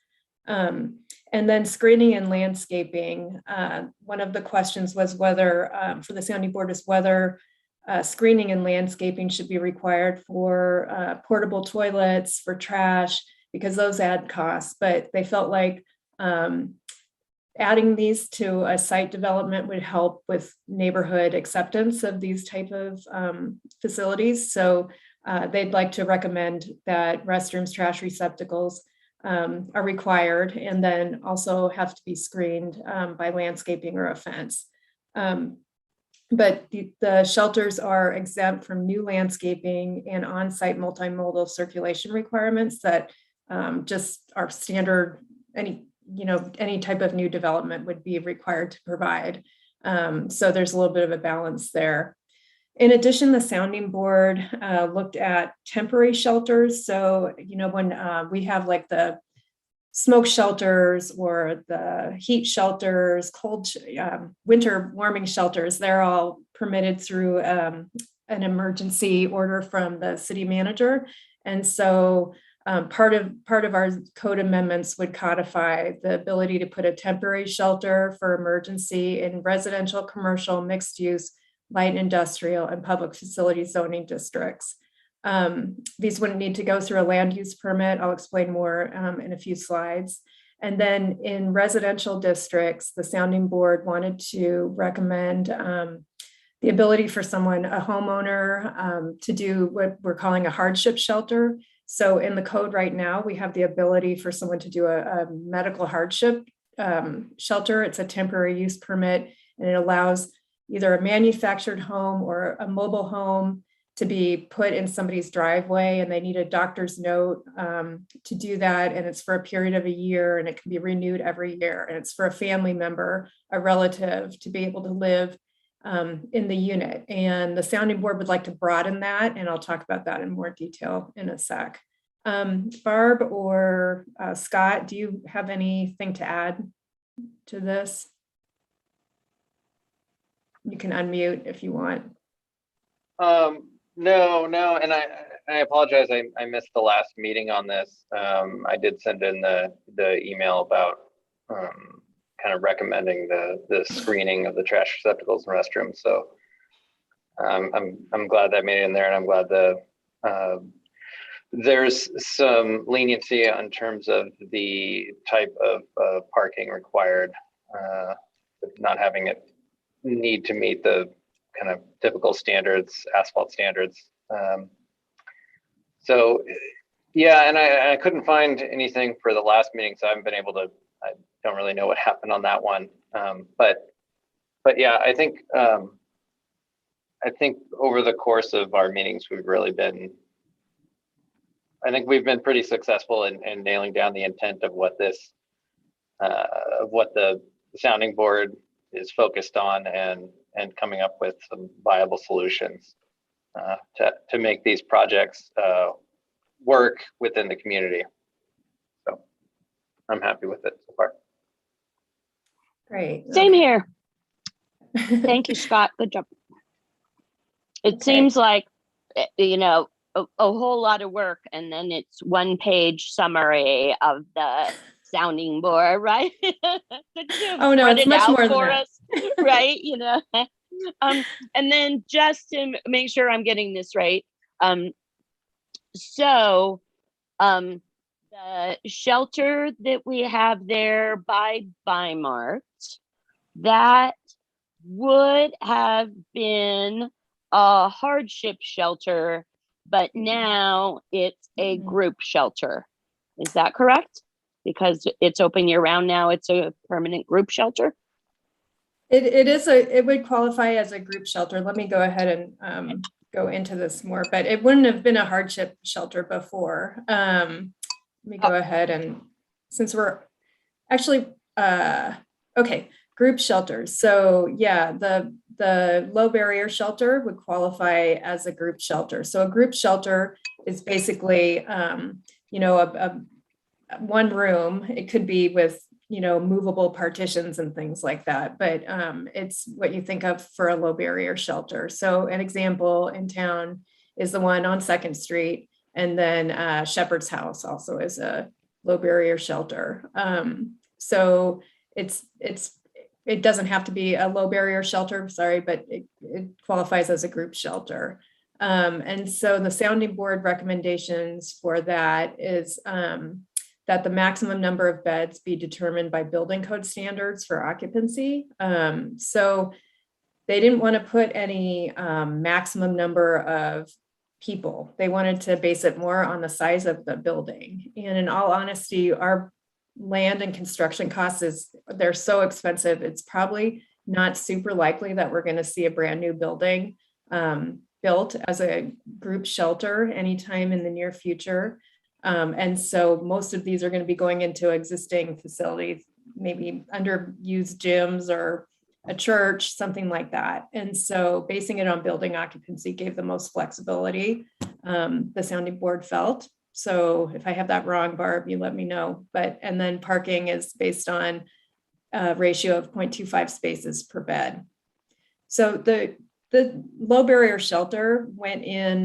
And then screening and landscaping. One of the questions was whether, for the sounding board, is whether screening and landscaping should be required for portable toilets, for trash, because those add costs, but they felt like adding these to a site development would help with neighborhood acceptance of these type of facilities. So they'd like to recommend that restrooms, trash receptacles are required, and then also have to be screened by landscaping or a fence. But the shelters are exempt from new landscaping and on-site multimodal circulation requirements that just are standard. Any type of new development would be required to provide. So there's a little bit of a balance there. In addition, the sounding board looked at temporary shelters. So, when we have like the smoke shelters or the heat shelters, winter warming shelters, they're all permitted through an emergency order from the city manager. And so part of our code amendments would codify the ability to put a temporary shelter for emergency in residential, commercial, mixed use, light industrial, and public facility zoning districts. These wouldn't need to go through a land use permit. I'll explain more in a few slides. And then in residential districts, the sounding board wanted to recommend the ability for someone, a homeowner, to do what we're calling a hardship shelter. So in the code right now, we have the ability for someone to do a medical hardship shelter. It's a temporary use permit, and it allows either a manufactured home or a mobile home to be put in somebody's driveway, and they need a doctor's note to do that. And it's for a period of a year, and it can be renewed every year. And it's for a family member, a relative, to be able to live in the unit. And the sounding board would like to broaden that, and I'll talk about that in more detail in a sec. Barb or Scott, do you have anything to add to this? You can unmute if you want. No, and I apologize. I missed the last meeting on this. I did send in the email about kind of recommending the screening of the trash receptacles and restrooms. So I'm glad that made it in there, and I'm glad there's some leniency in terms of the type of parking required, not having it need to meet the kind of typical standards, asphalt standards. So yeah, and I couldn't find anything for the last meeting, so I haven't been able to, I don't really know what happened on that one. But yeah, I think over the course of our meetings, we've been pretty successful in nailing down the intent of what this, what the sounding board is focused on, and coming up with some viable solutions to make these projects work within the community. So I'm happy with it so far. Great. Same here. Thank you, Scott. Good job. It seems like, a whole lot of work, and then it's 1-page summary of the sounding board, right? Oh no, it's much more than that. Right? And then just to make sure I'm getting this right, so the shelter that we have there by Mart, that would have been a hardship shelter, but now it's a group shelter. Is that correct? Because it's open year round now, it's a permanent group shelter? It would qualify as a group shelter. Let me go ahead and go into this more, but it wouldn't have been a hardship shelter before. Let me go ahead, and since we're actually, okay, group shelters. So yeah, the low barrier shelter would qualify as a group shelter. So a group shelter is basically, one room. It could be with, movable partitions and things like that, but it's what you think of for a low barrier shelter. So an example in town is the one on 2nd Street, and then Shepherd's House also is a low barrier shelter. So it doesn't have to be a low barrier shelter, sorry, but it qualifies as a group shelter. And so the sounding board recommendations for that is that the maximum number of beds be determined by building code standards for occupancy. So they didn't want to put any maximum number of people. They wanted to base it more on the size of the building. And in all honesty, our land and construction costs they're so expensive. It's probably not super likely that we're going to see a brand new building built as a group shelter anytime in the near future. And so most of these are going to be going into existing facilities, maybe underused gyms or a church, something like that. And so basing it on building occupancy gave the most flexibility, the sounding board felt. So if I have that wrong, Barb, you let me know. And then parking is based on a ratio of 0.25 spaces per bed. So the low barrier shelter went in,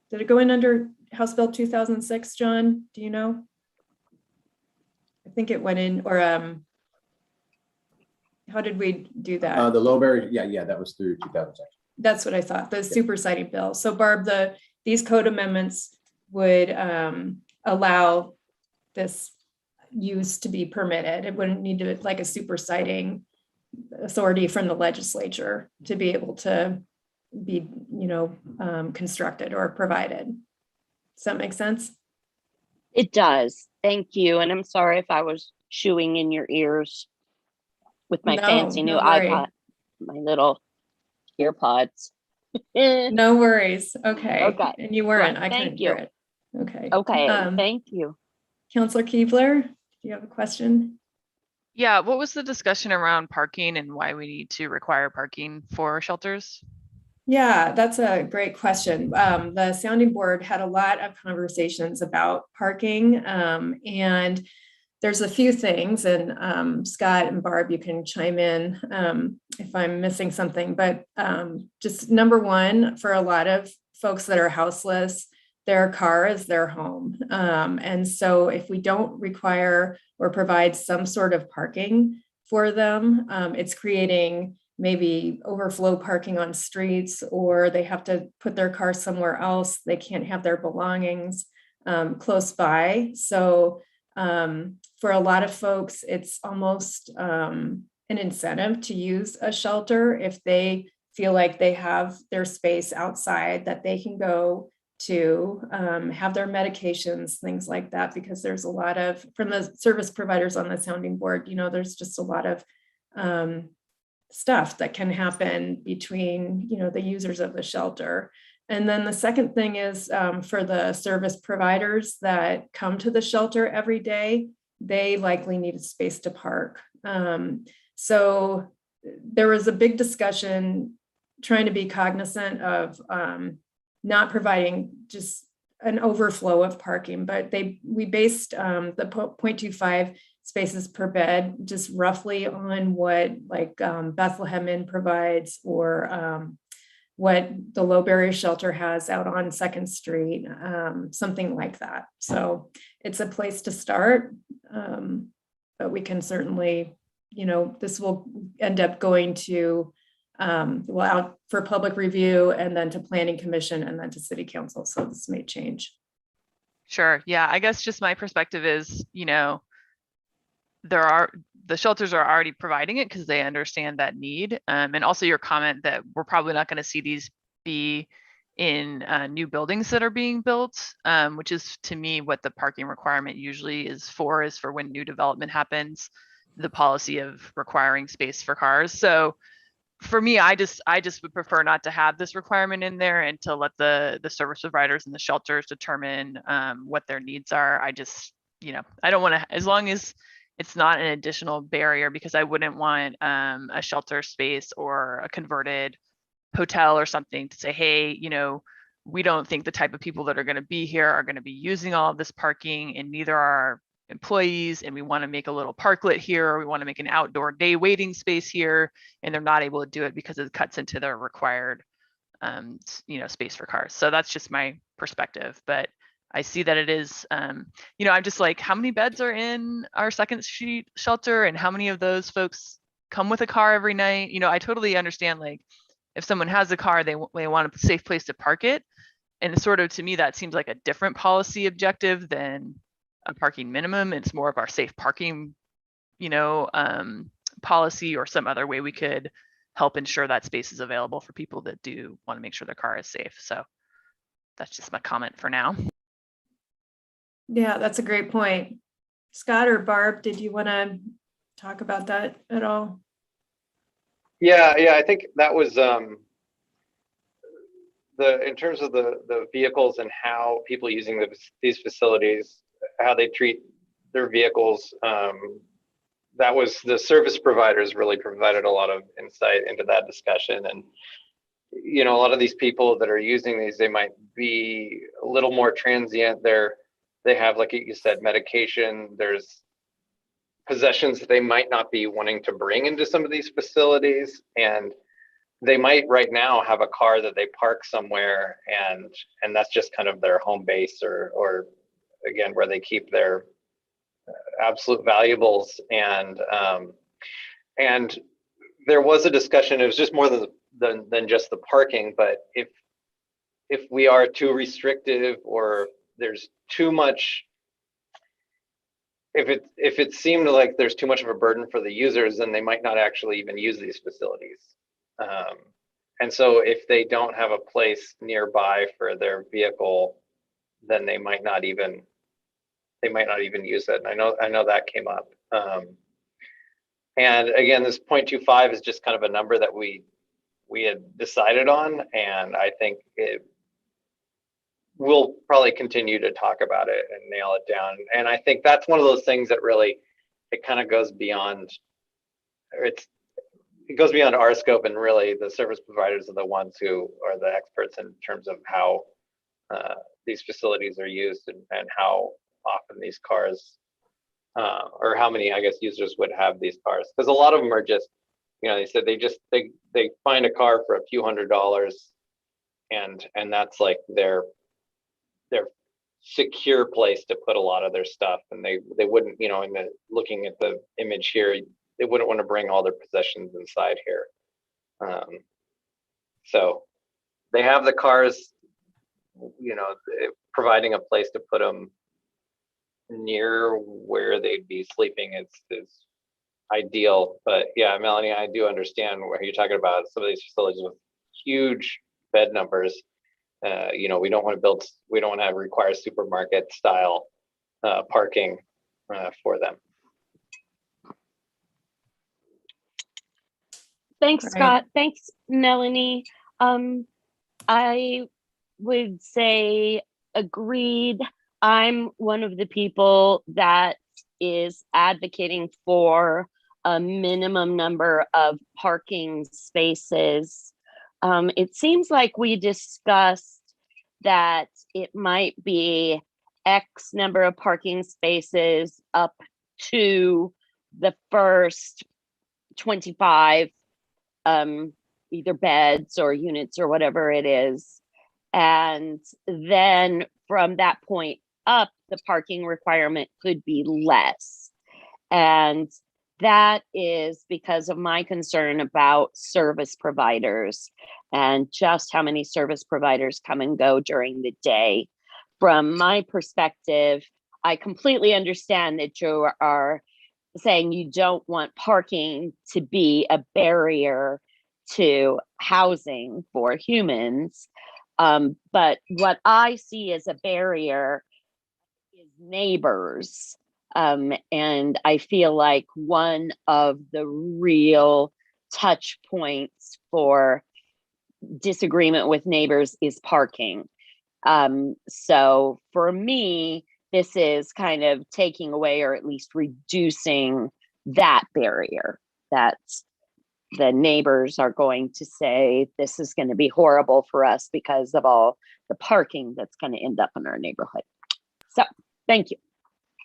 did it go in under House Bill 2006, John? Do you know? I think it went in, or how did we do that? The low barrier, yeah, that was through 2006. That's what I thought, the super citing bill. So Barb, these code amendments would allow this use to be permitted. It wouldn't need to like a super citing authority from the legislature to be able to be, constructed or provided. Does that make sense? It does. Thank you. And I'm sorry if I was chewing in your ears with my fancy new iPod, my little ear pods. No worries. Okay. Okay. And you weren't. Good. I Thank couldn't you. hear it. Okay. Okay. Thank you. Counselor Keebler, do you have a question? Yeah, what was the discussion around parking and why we need to require parking for shelters? Yeah, that's a great question. The sounding board had a lot of conversations about parking, and there's a few things, and Scott and Barb, you can chime in if I'm missing something, but just number one, for a lot of folks that are houseless, their car is their home. And so if we don't require or provide some sort of parking for them, it's creating maybe overflow parking on streets, or they have to put their car somewhere else. They can't have their belongings close by. So for a lot of folks, it's almost an incentive to use a shelter if they feel like they have their space outside that they can go to have their medications, things like that, because there's a lot of, from the service providers on the sounding board, there's just a lot of stuff that can happen between, the users of the shelter. And then the second thing is for the service providers that come to the shelter every day, they likely need a space to park. So there was a big discussion trying to be cognizant of not providing just an overflow of parking, but we based the 0.25 spaces per bed just roughly on what like Bethlehem Inn provides, or what the low barrier shelter has out on 2nd Street, something like that. So it's a place to start, but we can certainly, this will end up going to out for public review, and then to planning commission, and then to city council. So this may change. Sure. Yeah. I guess just my perspective is, the shelters are already providing it because they understand that need. And also your comment that we're probably not going to see these be in new buildings that are being built, which is to me what the parking requirement usually is for when new development happens, the policy of requiring space for cars. So for me, I just would prefer not to have this requirement in there and to let the service providers and the shelters determine what their needs are. I just, I don't want to, as long as it's not an additional barrier, because I wouldn't want a shelter space or a converted hotel or something to say, hey, we don't think the type of people that are going to be here are going to be using all of this parking, and neither are employees, and we want to make a little parklet here, or we want to make an outdoor day waiting space here, and they're not able to do it because it cuts into their required space for cars. So that's just my perspective, but I see that it is I'm just like, how many beds are in our 2nd Street shelter, and how many of those folks come with a car every night? I totally understand, like, if someone has a car, they want a safe place to park it, and sort of, to me, that seems like a different policy objective than a parking minimum. It's more of our safe parking, policy, or some other way we could help ensure that space is available for people that do want to make sure their car is safe. So that's just my comment for now. Yeah, that's a great point. Scott or Barb, did you want to talk about that at all? Yeah, I think that was in terms of the vehicles and how people using these facilities, how they treat their vehicles. That was the service providers really provided a lot of insight into that discussion. And a lot of these people that are using these, they might be a little more transient. They have, like you said, medication. There's possessions that they might not be wanting to bring into some of these facilities, and they might right now have a car that they park somewhere, and that's just kind of their home base, or again, where they keep their absolute valuables. And there was a discussion. It was just more than just the parking, but if we are too restrictive, or there's too much, if it seemed like there's too much of a burden for the users, then they might not actually even use these facilities. And so if they don't have a place nearby for their vehicle, then they might not even use it. And I know that came up. And again, this 0.25 is just kind of a number that we had decided on, and I think we'll probably continue to talk about it and nail it down. And I think that's one of those things that really, it kind of goes beyond, it goes beyond our scope, and really the service providers are the ones who are the experts in terms of how these facilities are used, and how often these cars, or how many, I guess, users would have these cars. Because a lot of them are just, they said they find a car for a few $100s, and that's like their secure place to put a lot of their stuff. And they wouldn't, looking at the image here, they wouldn't want to bring all their possessions inside here. So they have the cars, providing a place to put them near where they'd be sleeping is ideal. But yeah, Melanie, I do understand where you're talking about. Some of these facilities with huge bed numbers. We don't want to require supermarket style parking for them. Thanks, Right. Scott. Thanks, Melanie. I would say agreed. I'm one of the people that is advocating for a minimum number of parking spaces. It seems like we discussed that it might be X number of parking spaces up to the first 25 either beds or units or whatever it is. And then from that point up, the parking requirement could be less. And that is because of my concern about service providers and just how many service providers come and go during the day. From my perspective, I completely understand that you are saying you don't want parking to be a barrier to housing for humans. But what I see as a barrier is neighbors. And I feel like one of the real touch points for disagreement with neighbors is parking. So for me, this is kind of taking away, or at least reducing that barrier, that the neighbors are going to say, this is going to be horrible for us because of all the parking that's going to end up in our neighborhood. So thank you.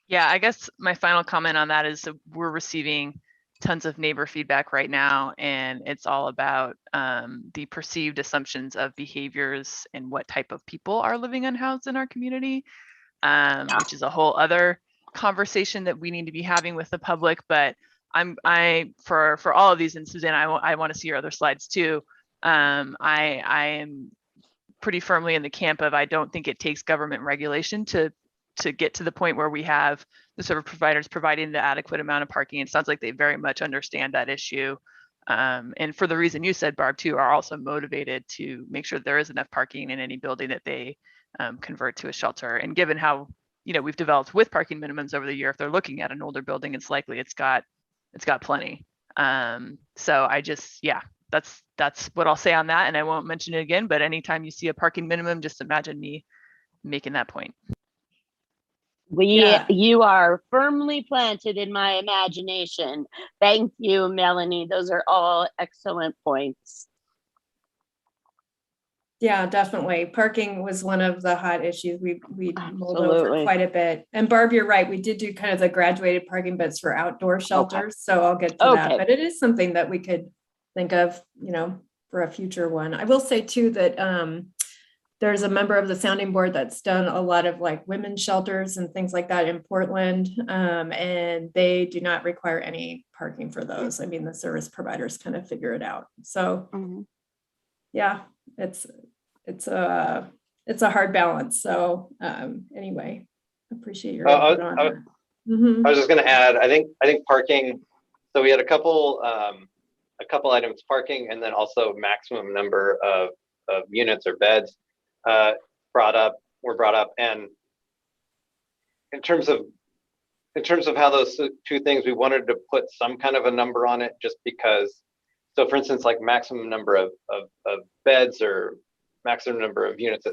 Yeah, I guess my final comment on that is that we're receiving tons of neighbor feedback right now, and it's all about the perceived assumptions of behaviors and what type of people are living unhoused in our community, which is a whole other conversation that we need to be having with the public. But for all of these, and Suzanne, I want to see your other slides too. I am pretty firmly in the camp of, I don't think it takes government regulation to get to the point where we have the service providers providing the adequate amount of parking. It sounds like they very much understand that issue. And for the reason you said, Barb, too, are also motivated to make sure there is enough parking in any building that they convert to a shelter. And given how, we've developed with parking minimums over the year, if they're looking at an older building, it's likely it's got plenty. So I just, that's what I'll say on that. And I won't mention it again, but anytime you see a parking minimum, just imagine me making that point. You are firmly planted in my imagination. Thank you, Melanie. Those are all excellent points. Yeah, definitely. Parking was one of the hot issues we mulled over quite a bit. And Barb, you're right. We did do kind of the graduated parking beds for outdoor shelters. So I'll get to that. But it is something that we could think of, for a future one. I will say too that there's a member of the sounding board that's done a lot of like women's shelters and things like that in Portland. And they do not require any parking for those. I mean, the service providers kind of figure it out. So yeah, it's a hard balance. So anyway, appreciate your input on that. I was just going to add, I think parking. So we had a couple items, parking, and then also maximum number of units or beds were brought up. And in terms of how those two things, we wanted to put some kind of a number on it, just because. So for instance, like maximum number of beds or maximum number of units,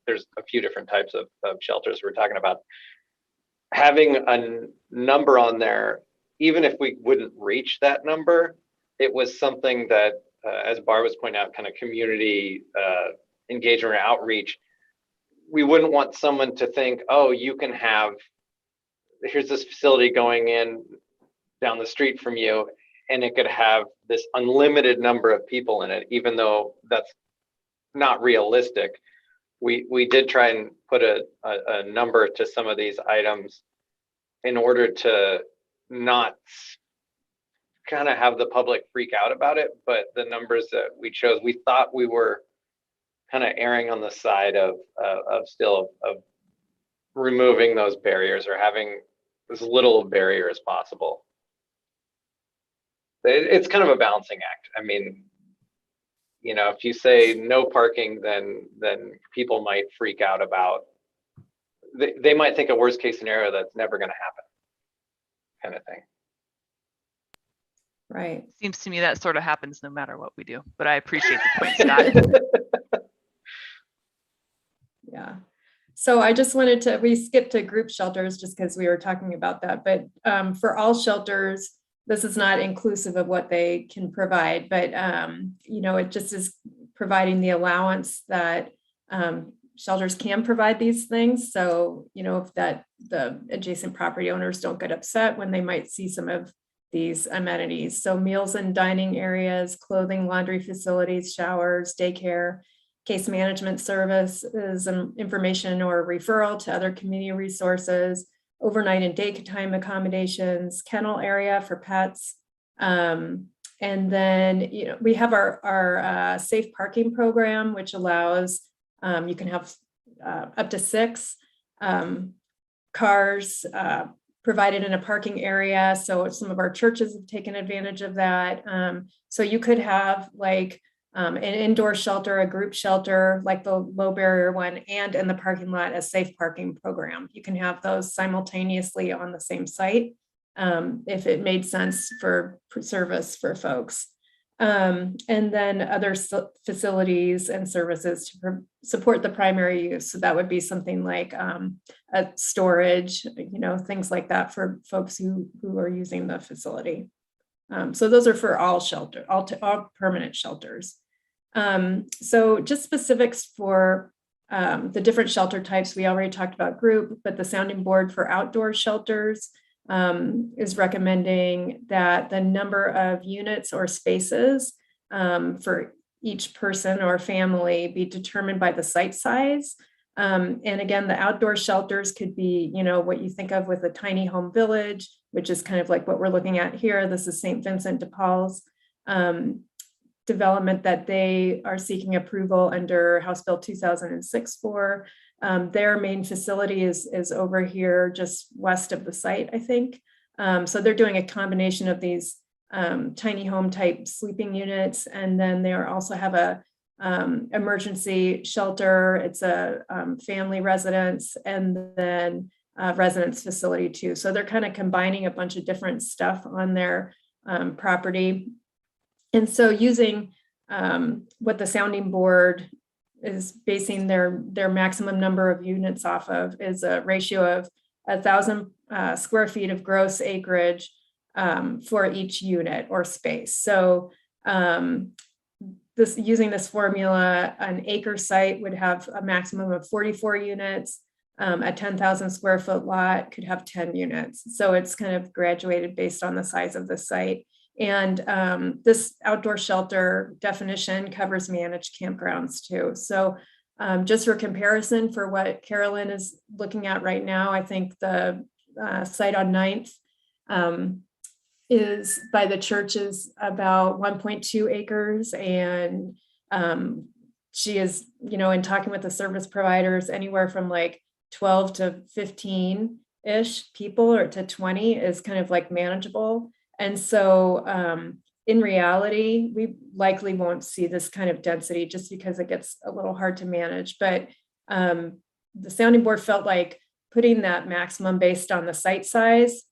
there's a few different types of shelters we're talking about. Having a number on there, even if we wouldn't reach that number, it was something that, as Barb was pointing out, kind of community engagement or outreach. We wouldn't want someone to think, oh, you can have, here's this facility going in down the street from you, and it could have this unlimited number of people in it, even though that's not realistic. We did try and put a number to some of these items in order to not kind of have the public freak out about it. But the numbers that we chose, we thought we were kind of erring on the side of removing those barriers or having as little barrier as possible. It's kind of a balancing act. I mean, if you say no parking, then people might freak out about, they might think a worst case scenario that's never going to happen, kind of thing. Right. Seems to me that sort of happens no matter what we do, but I appreciate the point, Scott. Yeah. So I just wanted we skipped to group shelters just because we were talking about that, but for all shelters, this is not inclusive of what they can provide, but it just is providing the allowance that shelters can provide these things. So, if the adjacent property owners don't get upset when they might see some of these amenities. So meals and dining areas, clothing, laundry facilities, showers, daycare, case management services, and information or referral to other community resources, overnight and daytime accommodations, kennel area for pets. And then, we have our safe parking program, which allows, you can have up to 6 cars provided in a parking area. So some of our churches have taken advantage of that. So you could have like an indoor shelter, a group shelter, like the low barrier one, and in the parking lot, a safe parking program. You can have those simultaneously on the same site if it made sense for service for folks. And then other facilities and services to support the primary use. So that would be something like a storage, things like that for folks who are using the facility. So those are for all permanent shelters. So just specifics for the different shelter types. We already talked about group, but the sounding board for outdoor shelters is recommending that the number of units or spaces for each person or family be determined by the site size. And again, the outdoor shelters could be, what you think of with a tiny home village, which is kind of like what we're looking at here. This is St. Vincent de Paul's development that they are seeking approval under House Bill 2006 for. Their main facility is over here just west of the site, I think. So they're doing a combination of these tiny home type sleeping units. And then they also have a emergency shelter. It's a family residence, and then residence facility too. So they're kind of combining a bunch of different stuff on their property. And so using what the sounding board is basing their maximum number of units off of is a ratio of 1,000 square feet of gross acreage for each unit or space. So using this formula, an acre site would have a maximum of 44 units. A 10,000 square foot lot could have 10 units. So it's kind of graduated based on the size of the site. And this outdoor shelter definition covers managed campgrounds too. So just for comparison, for what Carolyn is looking at right now, I think the site on 9th is by the church is about 1.2 acres. And she is, in talking with the service providers, anywhere from like 12 to 15-ish people or to 20 is kind of like manageable. And so in reality, we likely won't see this kind of density just because it gets a little hard to manage. But the sounding board felt like putting that maximum based on the site size,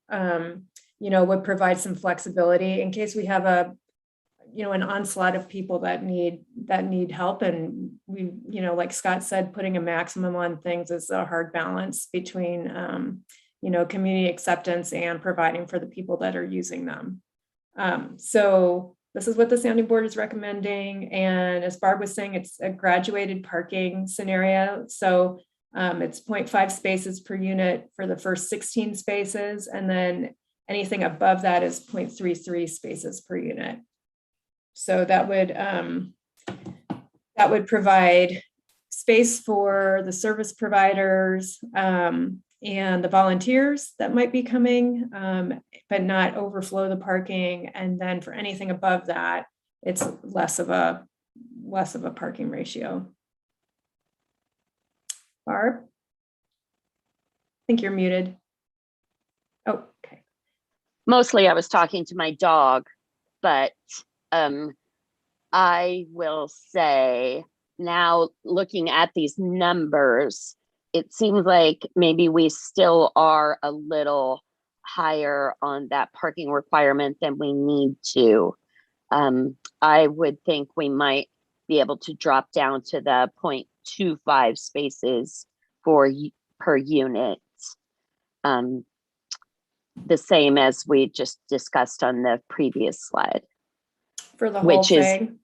would provide some flexibility in case we have an onslaught of people that need help. And we, like Scott said, putting a maximum on things is a hard balance between, community acceptance and providing for the people that are using them. So this is what the sounding board is recommending. And as Barb was saying, it's a graduated parking scenario. So it's 0.5 spaces per unit for the first 16 spaces. And then anything above that is 0.33 spaces per unit. So that would provide space for the service providers and the volunteers that might be coming, but not overflow the parking. And then for anything above that, it's less of a parking ratio. Barb, I think you're muted. Oh, okay. Mostly I was talking to my dog, but I will say now looking at these numbers, it seems like maybe we still are a little higher on that parking requirement than we need to. I would think we might be able to drop down to the 0.25 spaces per unit. The same as we just discussed on the previous slide. For the whole thing?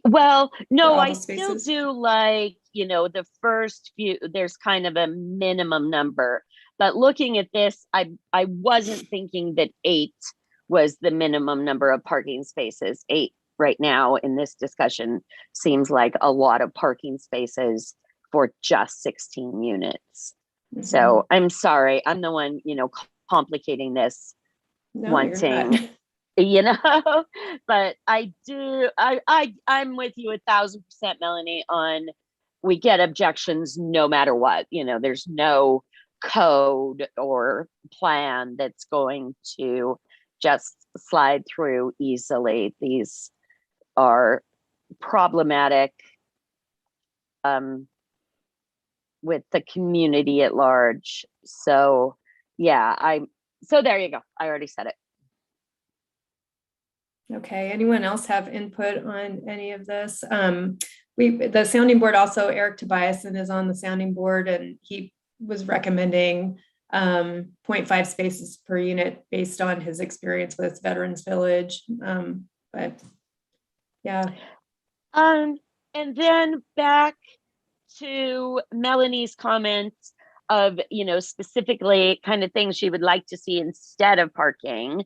Well, no, I still do like, the first few, there's kind of a minimum number. But looking at this, I wasn't thinking that 8 was the minimum number of parking spaces. 8 right now in this discussion seems like a lot of parking spaces for just 16 units. Mm-hmm. So I'm sorry, I'm the one, complicating this, wanting, but I'm with you 1,000%, Melanie, on we get objections no matter what. There's no code or plan that's going to just slide through easily. These are problematic with the community at large. So yeah, so there you go. I already said it. Okay, anyone else have input on any of this? The sounding board also, Eric Tobiasen is on the sounding board, and he was recommending 0.5 spaces per unit based on his experience with Veterans Village. But yeah. And then back to Melanie's comments of, specifically kind of things she would like to see instead of parking,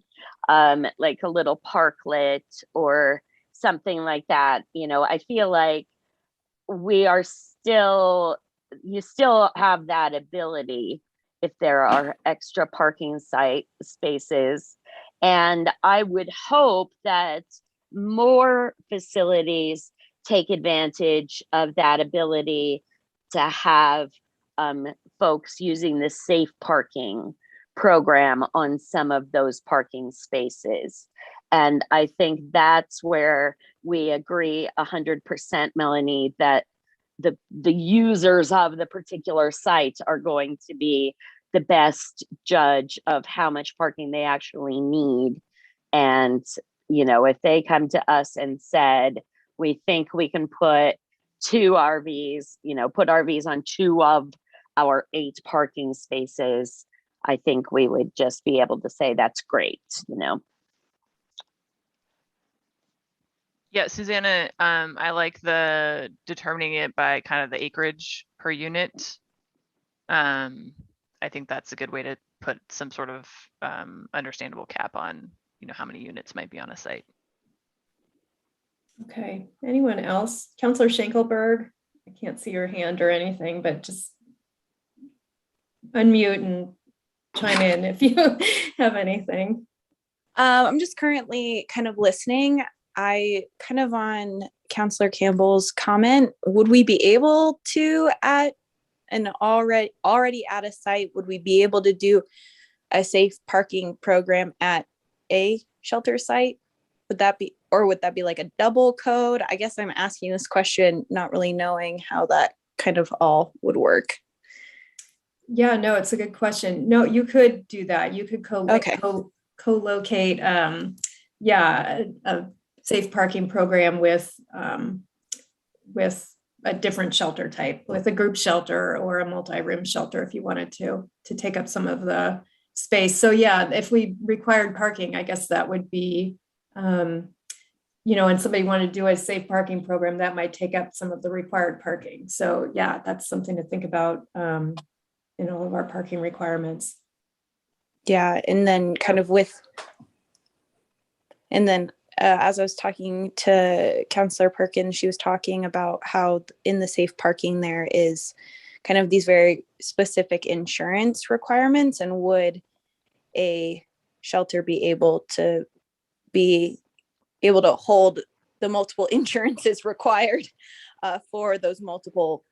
like a little parklet or something like that. I feel like you still have that ability if there are extra parking spaces. And I would hope that more facilities take advantage of that ability to have folks using the safe parking program on some of those parking spaces. And I think that's where we agree 100%, Melanie, that the users of the particular site are going to be the best judge of how much parking they actually need. And, you know, if they come to us and said, we think we can put 2 RVs, you know, put RVs on 2 of our 8 parking spaces, I think we would just be able to say that's great, you know. Yeah, Susanna, I like the determining it by kind of the acreage per unit. I think that's a good way to put some sort of understandable cap on, you know, how many units might be on a site. Okay, anyone else? Counselor Schenkelberg, I can't see your hand or anything, but just unmute and chime in if you have anything. I'm just currently kind of listening. I kind of on Counselor Campbell's comment, would we be able to at an already at a site, would we be able to do a safe parking program at a shelter site? Would that be, or would that be like a double code? I guess I'm asking this question, not really knowing how that kind of all would work. Yeah, no, it's a good question. No, you could do that. You could co-locate, a safe parking program with a different shelter type, with a group shelter or a multi-room shelter if you wanted to take up some of the space. So yeah, if we required parking, I guess that would be, you know, and somebody wanted to do a safe parking program, that might take up some of the required parking. So yeah, that's something to think about in all of our parking requirements. Yeah, and then kind of as I was talking to Counselor Perkins, she was talking about how in the safe parking there is kind of these very specific insurance requirements, and would a shelter be able to hold the multiple insurances required for those multiple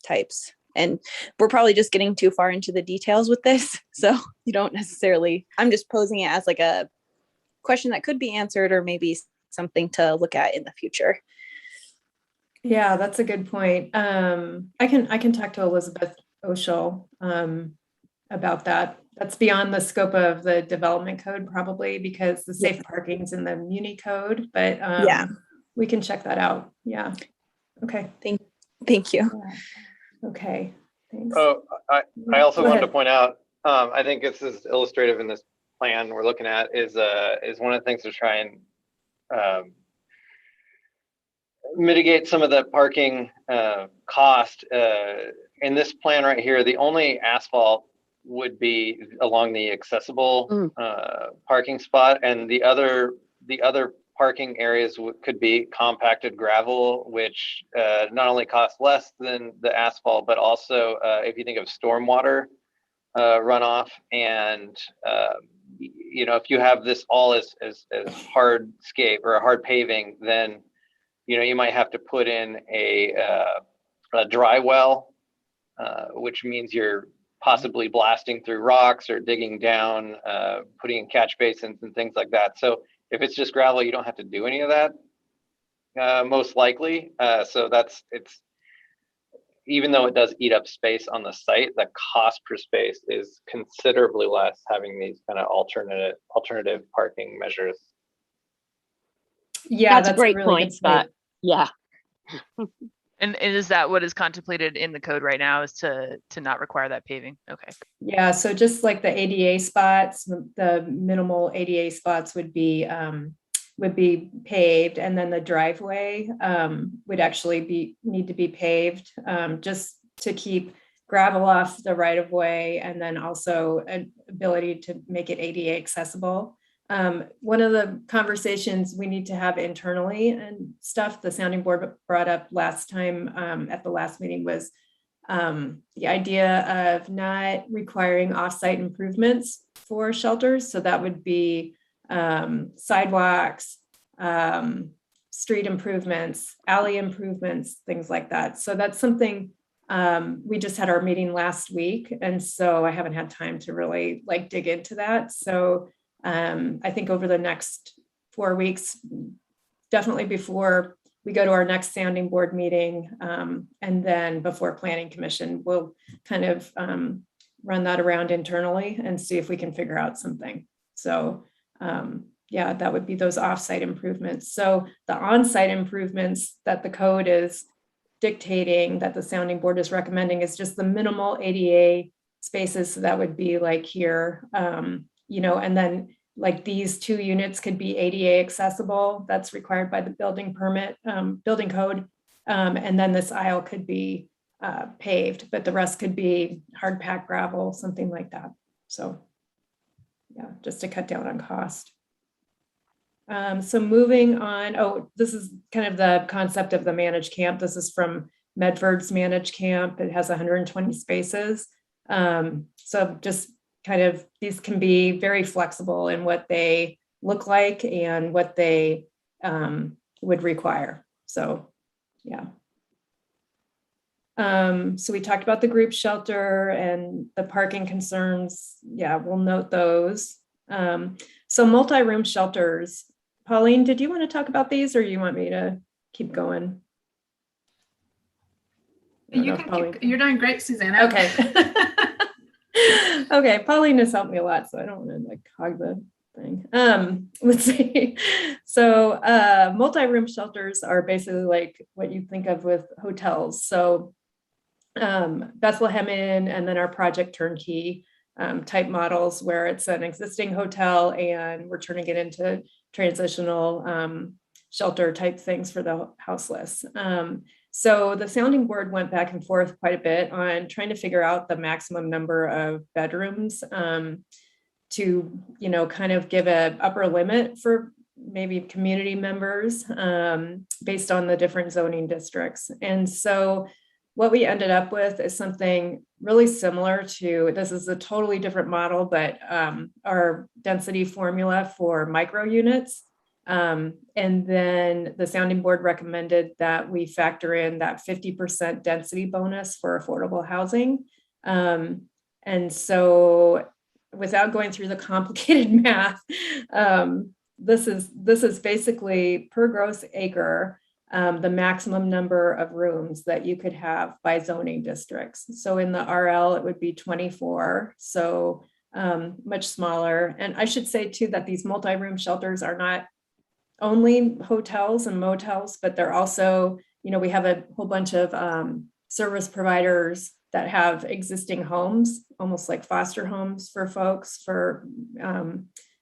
types. And we're probably just getting too far into the details with this, so you don't necessarily, I'm just posing it as like a question that could be answered, or maybe something to look at in the future. Yeah, that's a good point. I can talk to Elizabeth Oshel about that. That's beyond the scope of the development code probably, because the safe parking's in the Muni code, but yeah, we can check that out. Yeah. Okay. Thank you. Yeah. Okay. Thanks. Oh, I also Go wanted to ahead. point out, I think this is illustrative in this plan we're looking at is one of the things to try and mitigate some of the parking cost. In this plan right here, the only asphalt would be along the accessible parking spot, and the other parking areas could be compacted gravel, which not only costs less than the asphalt, but also if you think of stormwater runoff, and you know, if you have this all as hardscape or a hard paving, then you know you might have to put in a dry well, which means you're possibly blasting through rocks or digging down, putting in catch basins and things like that. So if it's just gravel, you don't have to do any of that, most likely. So it's even though it does eat up space on the site, the cost per space is considerably less having these kind of alternative parking measures. Yeah, That's a great really point, good Scott. Yeah. And is that what is contemplated in the code right now, is to not require that paving? Okay. Yeah, so just like the ADA spots, the minimal ADA spots would be paved, and then the driveway would actually need to be paved, just to keep gravel off the right of way, and then also an ability to make it ADA accessible. One of the conversations we need to have internally and stuff the sounding board brought up last time at the last meeting was the idea of not requiring off-site improvements for shelters. So that would be sidewalks, street improvements, alley improvements, things like that. So that's something we just had our meeting last week, and so I haven't had time to really like dig into that. So I think over the next 4 weeks, definitely before we go to our next sounding board meeting, and then before Planning Commission, we'll kind of run that around internally and see if we can figure out something. So yeah, that would be those offsite improvements. So the onsite improvements that the code is dictating, that the sounding board is recommending, is just the minimal ADA spaces. So that would be like here, you know, and then like these 2 units could be ADA accessible. That's required by the building permit, building code. And then this aisle could be paved, but the rest could be hard packed gravel, something like that. So yeah, just to cut down on cost. So moving on, oh, this is kind of the concept of the managed camp. This is from Medford's managed camp. It has 120 spaces. So just kind of, these can be very flexible in what they look like and what they would require. So yeah. So we talked about the group shelter and the parking concerns. Yeah, we'll note those. So multi-room shelters. Pauline, did you want to talk about these or you want me to keep going? You're doing great, Susanna. Okay. Okay, Pauline has helped me a lot, so I don't want to like hog the thing. Let's see. So multi-room shelters are basically like what you think of with hotels. So Bethlehem Inn and then our Project Turnkey type models where it's an existing hotel and we're turning it into transitional shelter type things for the houseless. So the sounding board went back and forth quite a bit on trying to figure out the maximum number of bedrooms to, you know, kind of give an upper limit for maybe community members based on the different zoning districts. And so what we ended up with is something really similar to, this is a totally different model, but our density formula for micro units. And then the sounding board recommended that we factor in that 50% density bonus for affordable housing. And so without going through the complicated math, this is basically per gross acre, the maximum number of rooms that you could have by zoning districts. So in the RL, it would be 24. So much smaller. And I should say too, that these multi-room shelters are not only hotels and motels, but they're also, you know, we have a whole bunch of service providers that have existing homes, almost like foster homes for folks, for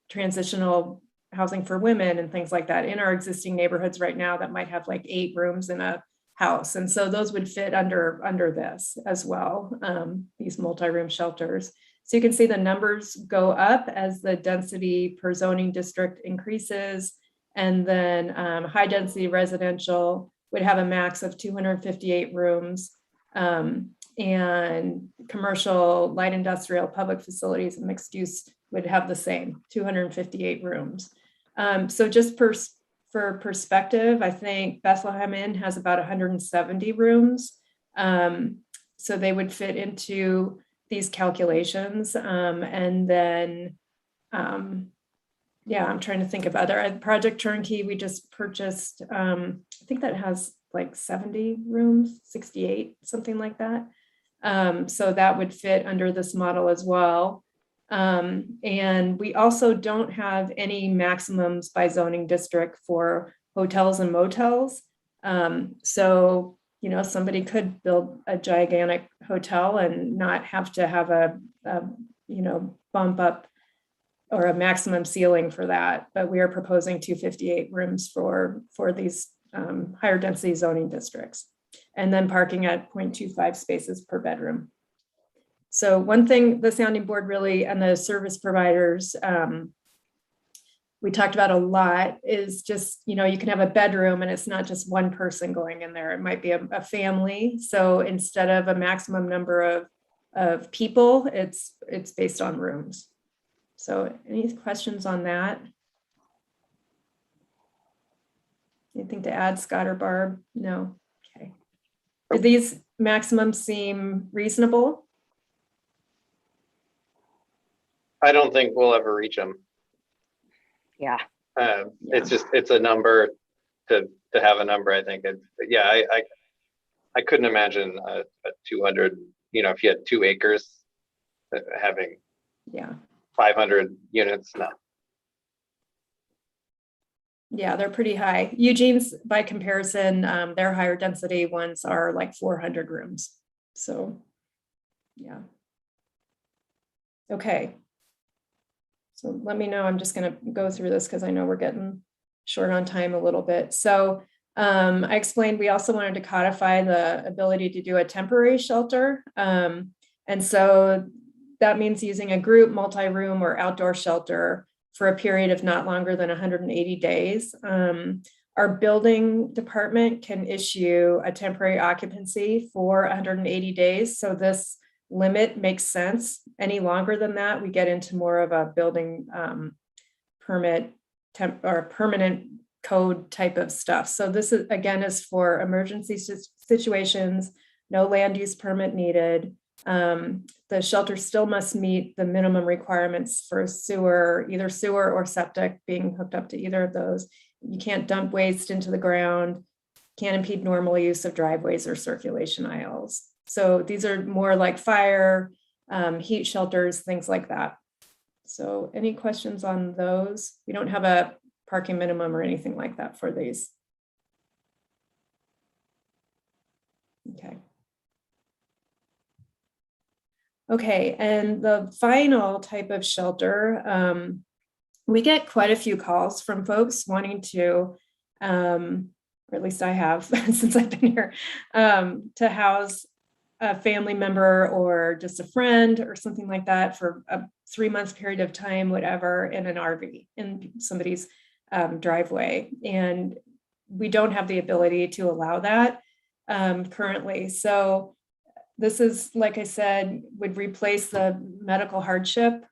transitional housing for women and things like that in our existing neighborhoods right now that might have like 8 rooms in a house. And so those would fit under this as well, these multi-room shelters. So you can see the numbers go up as the density per zoning district increases. And then high density residential would have a max of 258 rooms. And commercial, light industrial, public facilities, and mixed use would have the same, 258 rooms. So just for perspective, I think Bethlehem Inn has about 170 rooms. So they would fit into these calculations. And then, yeah, I'm trying to think of other Project Turnkey. We just purchased, I think that has like 70 rooms, 68, something like that. So that would fit under this model as well. And we also don't have any maximums by zoning district for hotels and motels. So, you know, somebody could build a gigantic hotel and not have to have a you know, bump up or a maximum ceiling for that. But we are proposing 258 rooms for these higher density zoning districts. And then parking at 0.25 spaces per bedroom. So one thing the sounding board really, and the service providers, we talked about a lot is just, you know, you can have a bedroom and it's not just one person going in there. It might be a family. So instead of a maximum number of people, it's based on rooms. So any questions on that? Anything to add, Scott or Barb? No. Okay. Do these maximums seem reasonable? I don't think we'll ever reach them. Yeah. It's just, it's a number to have a number, I think. Yeah, I couldn't imagine a 200, if you had 2 acres having 500 units. No. Yeah, they're pretty high. Eugene's, by comparison, their higher density ones are like 400 rooms. So, yeah. Okay. So let me know. I'm just going to go through this because I know we're getting short on time a little bit. So I explained we also wanted to codify the ability to do a temporary shelter. And so that means using a group, multi-room, or outdoor shelter for a period of not longer than 180 days. Our building department can issue a temporary occupancy for 180 days. So this limit makes sense. Any longer than that, we get into more of a building permit or permanent code type of stuff. So this is, again, is for emergency situations, no land use permit needed. The shelter still must meet the minimum requirements for sewer, either sewer or septic being hooked up to either of those. You can't dump waste into the ground, can't impede normal use of driveways or circulation aisles. So these are more like fire, heat shelters, things like that. So any questions on those? We don't have a parking minimum or anything like that for these. Okay. Okay, and the final type of shelter, we get quite a few calls from folks wanting to, or at least I have since I've been here, to house a family member or just a friend or something like that for a 3-month period of time, whatever, in an RV in somebody's driveway. And we don't have the ability to allow that currently. So this is, like I said, would replace the medical hardship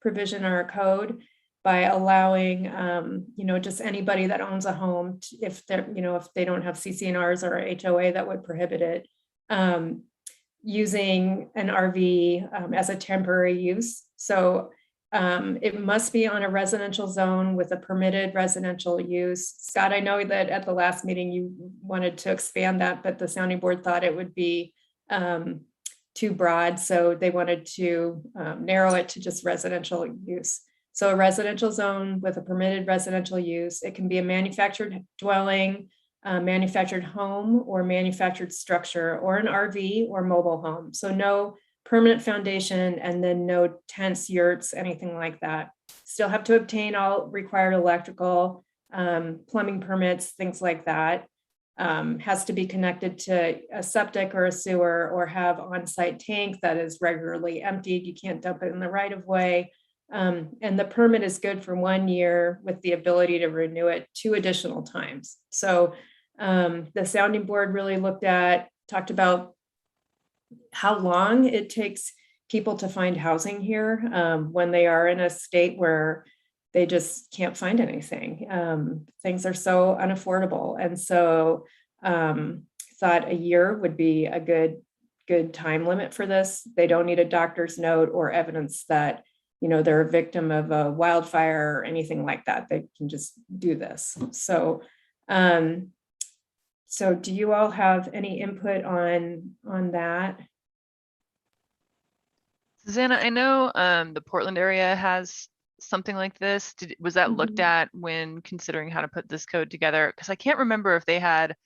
provision in our code by allowing, just anybody that owns a home, if they're, if they don't have CCNRs or HOA that would prohibit it, using an RV as a temporary use. So it must be on a residential zone with a permitted residential use. Scott, I know that at the last meeting you wanted to expand that, but the sounding board thought it would be too broad. So they wanted to narrow it to just residential use. So a residential zone with a permitted residential use, it can be a manufactured dwelling, manufactured home, or manufactured structure, or an RV or mobile home. So no permanent foundation, and then no tents, yurts, anything like that. Still have to obtain all required electrical, plumbing permits, things like that. Has to be connected to a septic or a sewer, or have on-site tank that is regularly emptied. You can't dump it in the right of way. And the permit is good for 1 year with the ability to renew it 2 additional times. So the sounding board really talked about how long it takes people to find housing here when they are in a state where they just can't find anything. Things are so unaffordable. And so thought a year would be a good time limit for this. They don't need a doctor's note or evidence that, they're a victim of a wildfire or anything like that. They can just do this. So, so do you all have any input on that? Susanna, I know the Portland area has something like this. Was that looked at when considering how to put this code together? Because I can't remember if they had,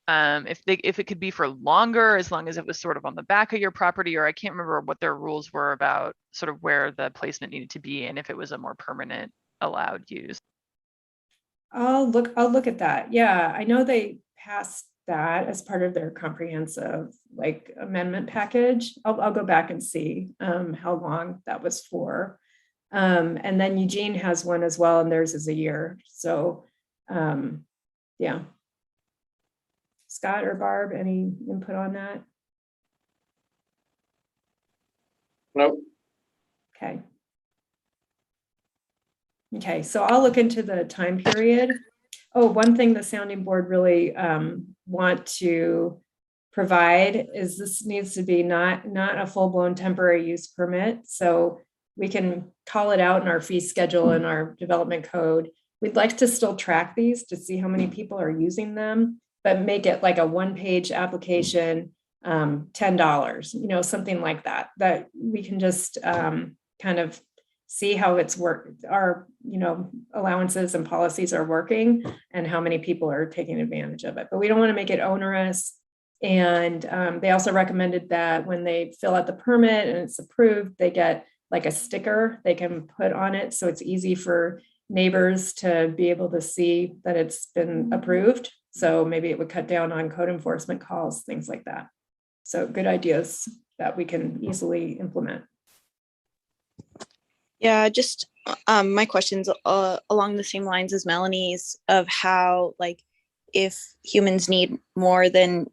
if it could be for longer, as long as it was sort of on the back of your property, or I can't remember what their rules were about sort of where the placement needed to be and if it was a more permanent allowed use. I'll look at that. Yeah, I know they passed that as part of their comprehensive amendment package. I'll go back and see how long that was for. And then Eugene has one as well, and theirs is a year. So yeah. Scott or Barb, any input on that? Nope. Okay. Okay, so I'll look into the time period. Oh, one thing the sounding board really want to provide is this needs to be not a full-blown temporary use permit. So we can call it out in our fee schedule and our development code. We'd like to still track these to see how many people are using them, but make it like a one-page application, $10, you know, something like that, that we can just kind of see how it's worked, our, you know, allowances and policies are working and how many people are taking advantage of it. But we don't want to make it onerous. And they also recommended that when they fill out the permit and it's approved, they get like a sticker they can put on it. So it's easy for neighbors to be able to see that it's been approved. So maybe it would cut down on code enforcement calls, things like that. So good ideas that we can easily implement. Yeah, just my question's along the same lines as Melanie's, of how, like, if humans need more than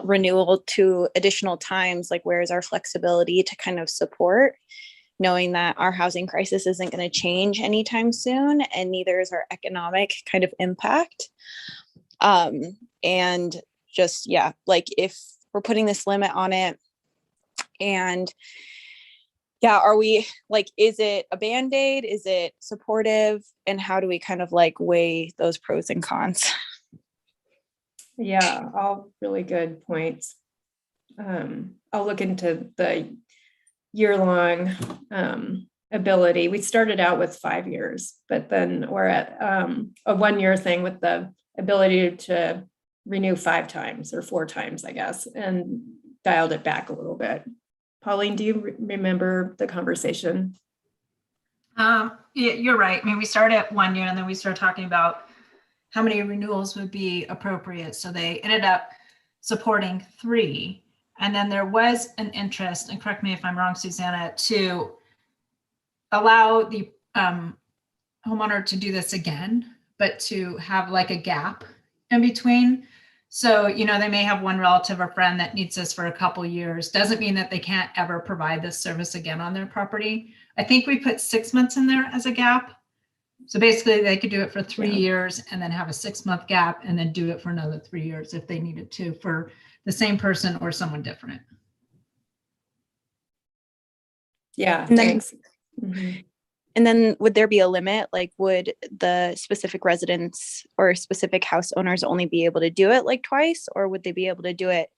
renewal to additional times, like, where is our flexibility to kind of support, knowing that our housing crisis isn't going to change anytime soon, and neither is our economic kind of impact. And just, yeah, like, if we're putting this limit on it, and yeah, are we, like, is it a Band-Aid? Is it supportive? And how do we kind of like weigh those pros and cons? Yeah, all really good points. I'll look into the year-long ability. We started out with 5 years, but then we're at a 1-year thing with the ability to renew 5 times or 4 times, I guess, and dialed it back a little bit. Pauline, do you remember the conversation? Yeah, you're right. I mean, we started at 1 year and then we started talking about how many renewals would be appropriate. So they ended up supporting 3. And then there was an interest, and correct me if I'm wrong, Susanna, to allow the homeowner to do this again, but to have like a gap in between. So, you know, they may have one relative or friend that needs this for a couple years. Doesn't mean that they can't ever provide this service again on their property. I think we put 6 months in there as a gap. So basically they could do it for 3 years and then have a 6-month gap and then do it for another 3 years if they needed to, for the same person or someone different. Yeah, And then, thanks. Mm-hmm. And then would there be a limit? Like, would the specific residents or specific house owners only be able to do it like twice, or would they be able to do it,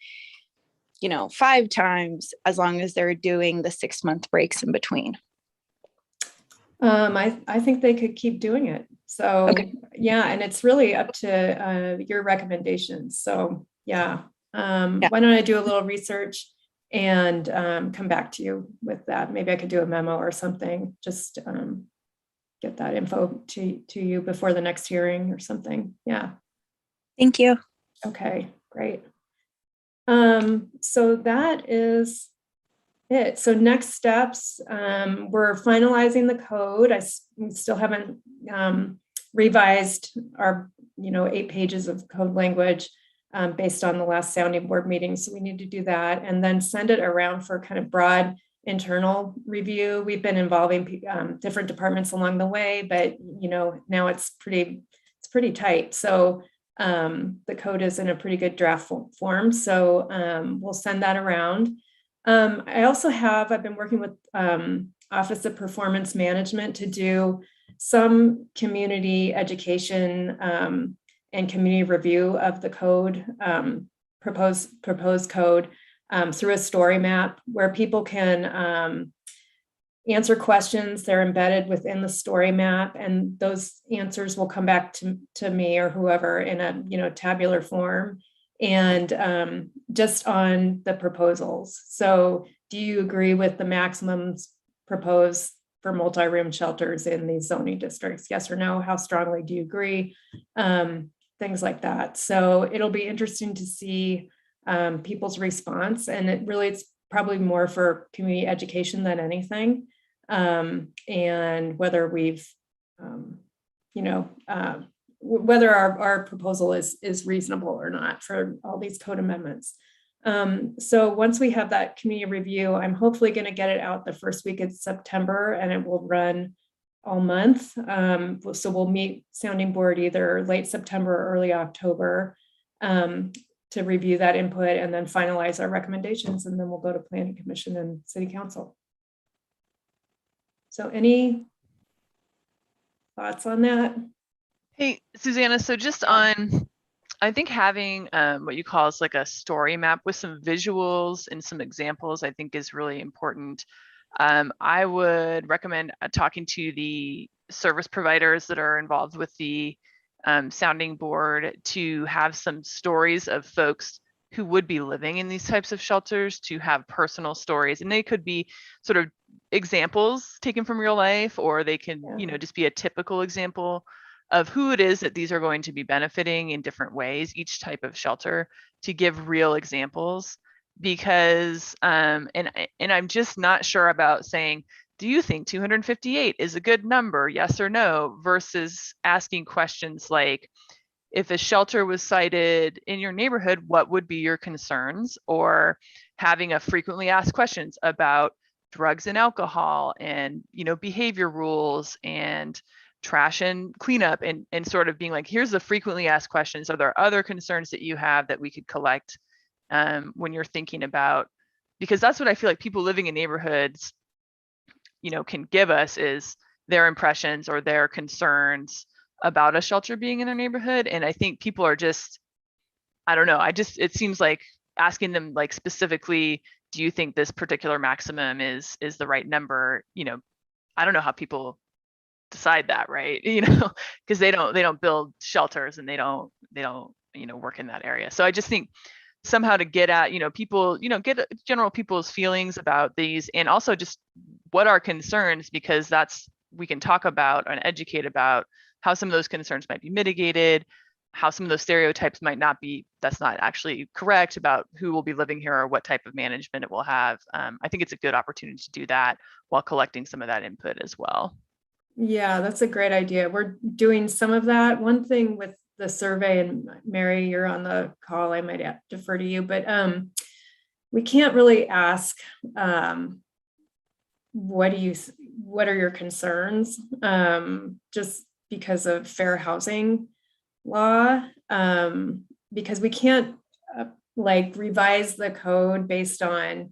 you know, 5 times, as long as they're doing the 6-month breaks in between? I think they could keep doing it. So Okay. yeah, and it's really up to your recommendations. So yeah, Yeah. why don't I do a little research and come back to you with that? Maybe I could do a memo or something, just get that info to you before the next hearing or something. Yeah. Thank you. Okay, great. So that is it. So next steps, we're finalizing the code. We still haven't revised our 8 pages of code language based on the last sounding board meeting. So we need to do that and then send it around for kind of broad internal review. We've been involving different departments along the way, but now it's pretty tight. So the code is in a pretty good draft form. So we'll send that around. I've been working with Office of Performance Management to do some community education and community review of the code, proposed code through a story map where people can answer questions. They're embedded within the story map, and those answers will come back to me or whoever in a tabular form. And just on the proposals. So do you agree with the maximums proposed for multi-room shelters in these zoning districts? Yes or no? How strongly do you agree? Things like that. So it'll be interesting to see people's response. And it's probably more for community education than anything. And whether we've, whether our proposal is reasonable or not for all these code amendments. So once we have that community review, I'm hopefully going to get it out the first week of September, and it will run all month. So we'll meet sounding board either late September or early October to review that input and then finalize our recommendations, and then we'll go to Planning Commission and City Council. So any thoughts on that? Hey, Susanna, so just on, I think having what you call is like a story map with some visuals and some examples, I think is really important. I would recommend talking to the service providers that are involved with the sounding board to have some stories of folks who would be living in these types of shelters, to have personal stories, and they could be sort of examples taken from real life, or they can, you know, just be a typical example of who it is that these are going to be benefiting in different ways, each type of shelter, to give real examples. Because and I'm just not sure about saying, do you think 258 is a good number, yes or no, versus asking questions like, if a shelter was cited in your neighborhood, what would be your concerns? Or having a frequently asked questions about drugs and alcohol, and, you know, behavior rules and trash and cleanup, and sort of being like, here's the frequently asked questions. Are there other concerns that you have that we could collect when you're thinking about, because that's what I feel like people living in neighborhoods, you know, can give us, is their impressions or their concerns about a shelter being in their neighborhood. And I think people are just, I don't know, it seems like asking them like specifically, do you think this particular maximum is the right number? You know, I don't know how people decide that, right? You know, because they don't build shelters, and they don't, you know, work in that area. So I just think somehow to get at, you know, people, you know, get general people's feelings about these, and also just what are concerns, because that's, we can talk about and educate about how some of those concerns might be mitigated, how some of those stereotypes might not be, that's not actually correct about who will be living here or what type of management it will have. I think it's a good opportunity to do that while collecting some of that input as well. Yeah, that's a great idea. We're doing some of that. One thing with the survey, and Mary, you're on the call, I might defer to you, but we can't really ask what are your concerns, just because of fair housing law, because we can't like revise the code based on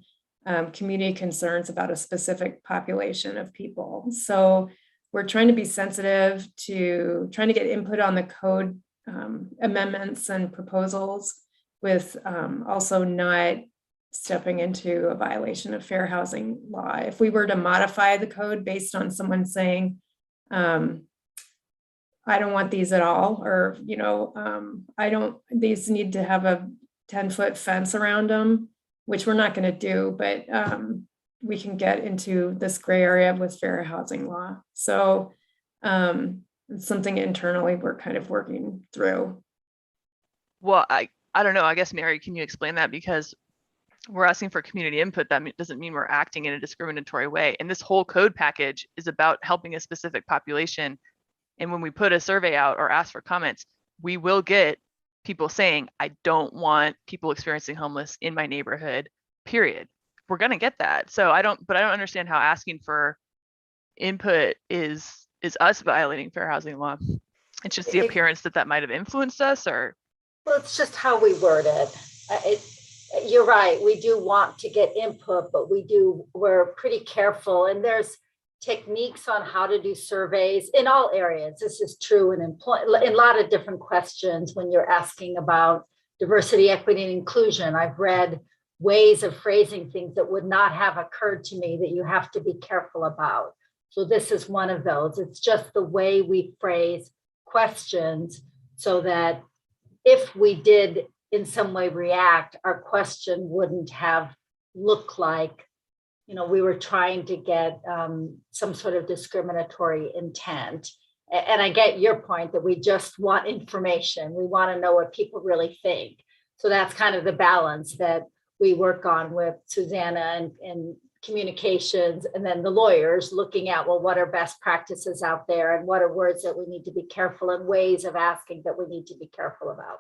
community concerns about a specific population of people. So we're trying to be sensitive to trying to get input on the code amendments and proposals, with also not stepping into a violation of fair housing law. If we were to modify the code based on someone saying, I don't want these at all, or, you know, these need to have a 10-foot fence around them, which we're not going to do, but we can get into this gray area with fair housing law. So it's something internally we're kind of working through. Well, I don't know, I guess, Mary, can you explain that? Because we're asking for community input. That doesn't mean we're acting in a discriminatory way. And this whole code package is about helping a specific population. And when we put a survey out or ask for comments, we will get people saying, I don't want people experiencing homeless in my neighborhood, period. We're going to get that. So I don't understand how asking for input is us violating fair housing law. It's just the appearance that might have influenced us, or. Well, it's just how we word it. You're right. We do want to get input, but we're pretty careful. And there's techniques on how to do surveys in all areas. This is true in a lot of different questions when you're asking about diversity, equity, and inclusion. I've read ways of phrasing things that would not have occurred to me that you have to be careful about. So this is one of those. It's just the way we phrase questions so that if we did in some way react, our question wouldn't have looked like, you know, we were trying to get some sort of discriminatory intent. And I get your point that we just want information. We want to know what people really think. So that's kind of the balance that we work on with Susanna and communications, and then the lawyers looking at, well, what are best practices out there, and what are words that we need to be careful, and ways of asking that we need to be careful about.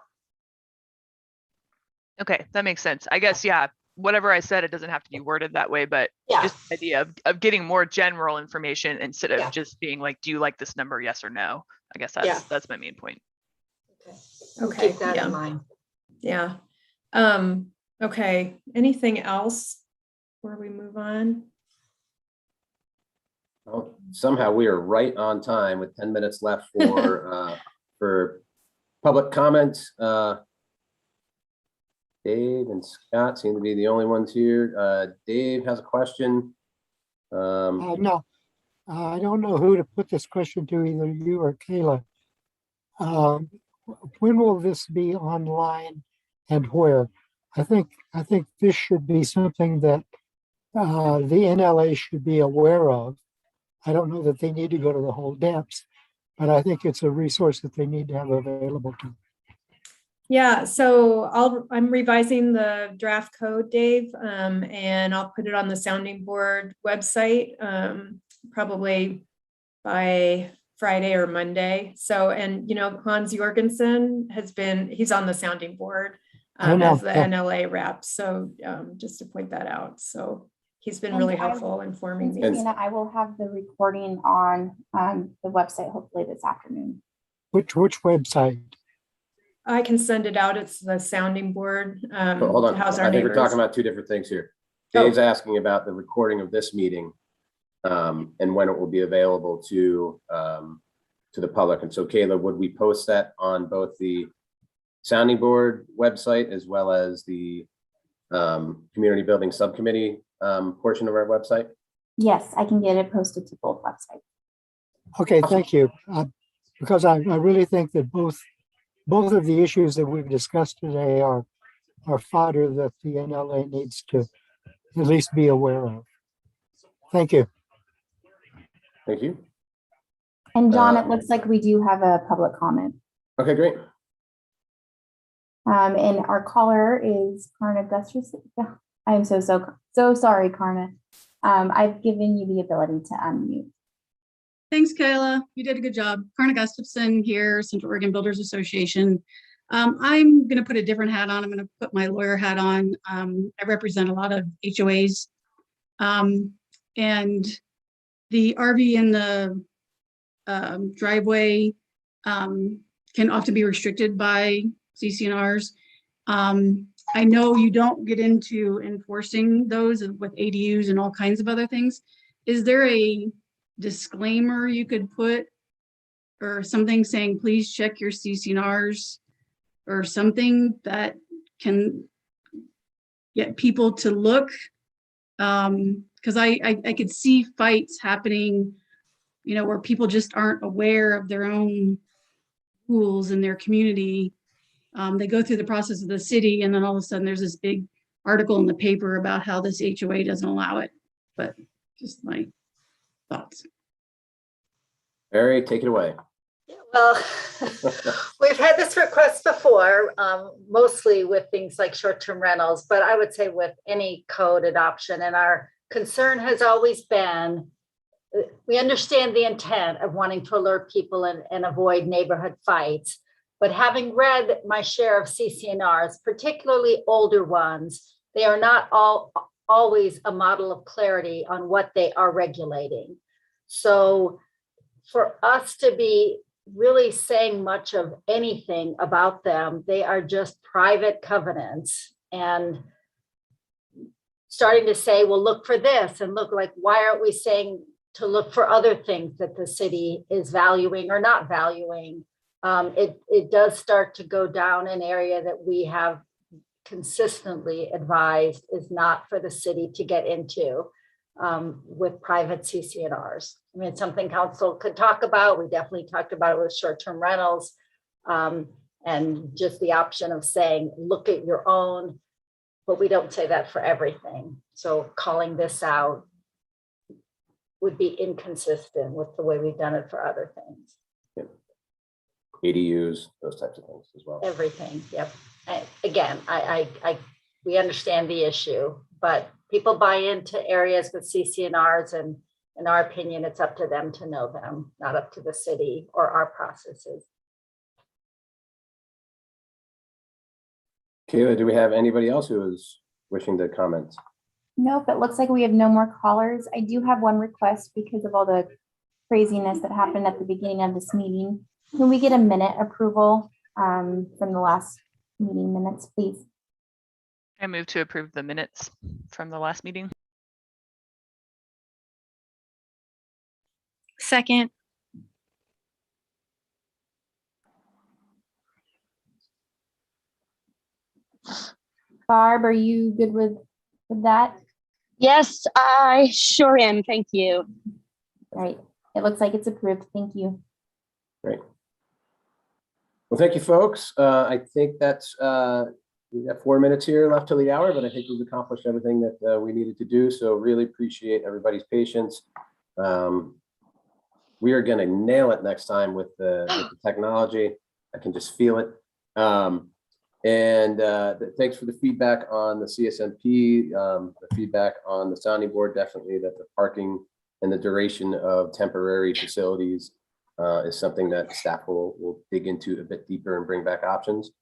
Okay, that makes sense. I guess, yeah, whatever I said, it doesn't have to be worded that way, but just the idea of getting more general information instead of just being like, do you like this number, yes or no? I guess that's my main point. Okay. Keep that in mind. Yeah. Okay. Anything else before we move on? Well, somehow we are right on time with 10 minutes left for public comments. Dave and Scott seem to be the only ones here. Dave has a question. No, I don't know who to put this question to, either you or Kayla. When will this be online and where? I think this should be something that the NLA should be aware of. I don't know that they need to go to the whole depths, but I think it's a resource that they need to have available to them. Yeah, so I'm revising the draft code, Dave, and I'll put it on the sounding board website, probably by Friday or Monday. So, and you know, Hans Jorgensen he's on the sounding board as the NLA rep. So just to point that out. So he's been really helpful informing me. And I will have the recording on the website hopefully this afternoon. Which website? I can send it out. It's the sounding board. Hold on. I think we're talking about two different things here. Dave's asking about the recording of this meeting and when it will be available to the public. And so, Kayla, would we post that on both the sounding board website as well as the community building subcommittee portion of our website? Yes, I can get it posted to both websites. Okay, thank you. Because I really think that both of the issues that we've discussed today are fodder that the NLA needs to at least be aware of. Thank you. Thank you. And John, it looks like we do have a public comment. Okay, great. And our caller is Karna Gustafson. I am so sorry, Karna. I've given you the ability to unmute. Thanks, Kayla. You did a good job. Karna Gustafson here, Central Oregon Builders Association. I'm going to put a different hat on. I'm going to put my lawyer hat on. I represent a lot of HOAs. And the RV in the driveway can often be restricted by CC&Rs. I know you don't get into enforcing those with ADUs and all kinds of other things. Is there a disclaimer you could put or something saying, please check your CC&Rs or something that can get people to look? Because I could see fights happening, you know, where people just aren't aware of their own rules in their community. They go through the process of the city and then all of a sudden there's this big article in the paper about how this HOA doesn't allow it. But just my thoughts. Barry, take it away. Well, we've had this request before, mostly with things like short-term rentals, but I would say with any code adoption. And our concern has always been, we understand the intent of wanting to alert people and avoid neighborhood fights. But having read my share of CC&Rs, particularly older ones, they are not always a model of clarity on what they are regulating. So for us to be really saying much of anything about them, they are just private covenants, and starting to say, well, look for this, and look, like, why aren't we saying to look for other things that the city is valuing or not valuing? It does start to go down an area that we have consistently advised is not for the city to get into with private CC&Rs. I mean, it's something council could talk about. We definitely talked about it with short-term rentals, and just the option of saying, look at your own, but we don't say that for everything. So calling this out would be inconsistent with the way we've done it for other things. Yep. ADUs, those types of things as well. Everything, yep. Again, we understand the issue, but people buy into areas with CC&Rs, and in our opinion, it's up to them to know them, not up to the city or our processes. Kayla, do we have anybody else who is wishing to comment? Nope, it looks like we have no more callers. I do have one request because of all the craziness that happened at the beginning of this meeting. Can we get a minute approval from the last meeting minutes, please? I move to approve the minutes from the last meeting. Second. Barb, are you good with that? Yes, I sure am. Thank you. All right. It looks like it's approved. Thank you. Great. Well, thank you, folks. I think that's, we got 4 minutes here left till the hour, but I think we've accomplished everything that we needed to do. So really appreciate everybody's patience. We are going to nail it next time with the technology. I can just feel it. Thanks for the feedback on the CSMP, the feedback on the sounding board. Definitely that the parking and the duration of temporary facilities is something that staff will dig into a bit deeper and bring back options.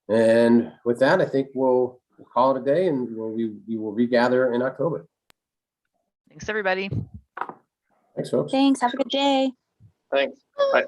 And with that, I think we'll call it a day, and we will regather in October. Thanks, everybody. Thanks, folks. Thanks. Have a good day. Thanks. Bye.